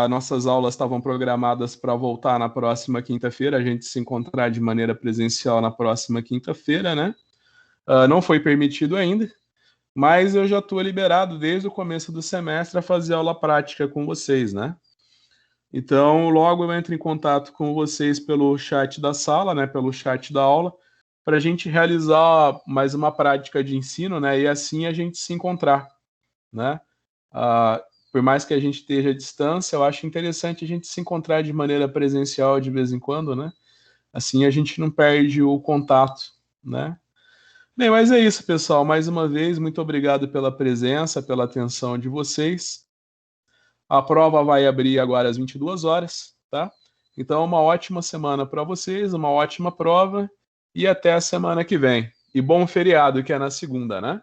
nossas aulas estavam programadas para voltar na próxima quinta-feira, a gente se encontrar de maneira presencial na próxima quinta-feira, né? Não foi permitido ainda, mas eu já estou liberado desde o começo do semestre a fazer aula prática com vocês, né? Então, logo eu entro em contato com vocês pelo chat da sala, né? Pelo chat da aula, para a gente realizar mais uma prática de ensino, né? E assim a gente se encontrar, né? Por mais que a gente esteja à distância, eu acho interessante a gente se encontrar de maneira presencial de vez em quando, né? Assim a gente não perde o contato, né? Bem, mas é isso, pessoal. Mais uma vez, muito obrigado pela presença, pela atenção de vocês. A prova vai abrir agora às 22 horas, tá? Então, uma ótima semana para vocês, uma ótima prova e até a semana que vem. E bom feriado, que é na segunda, né?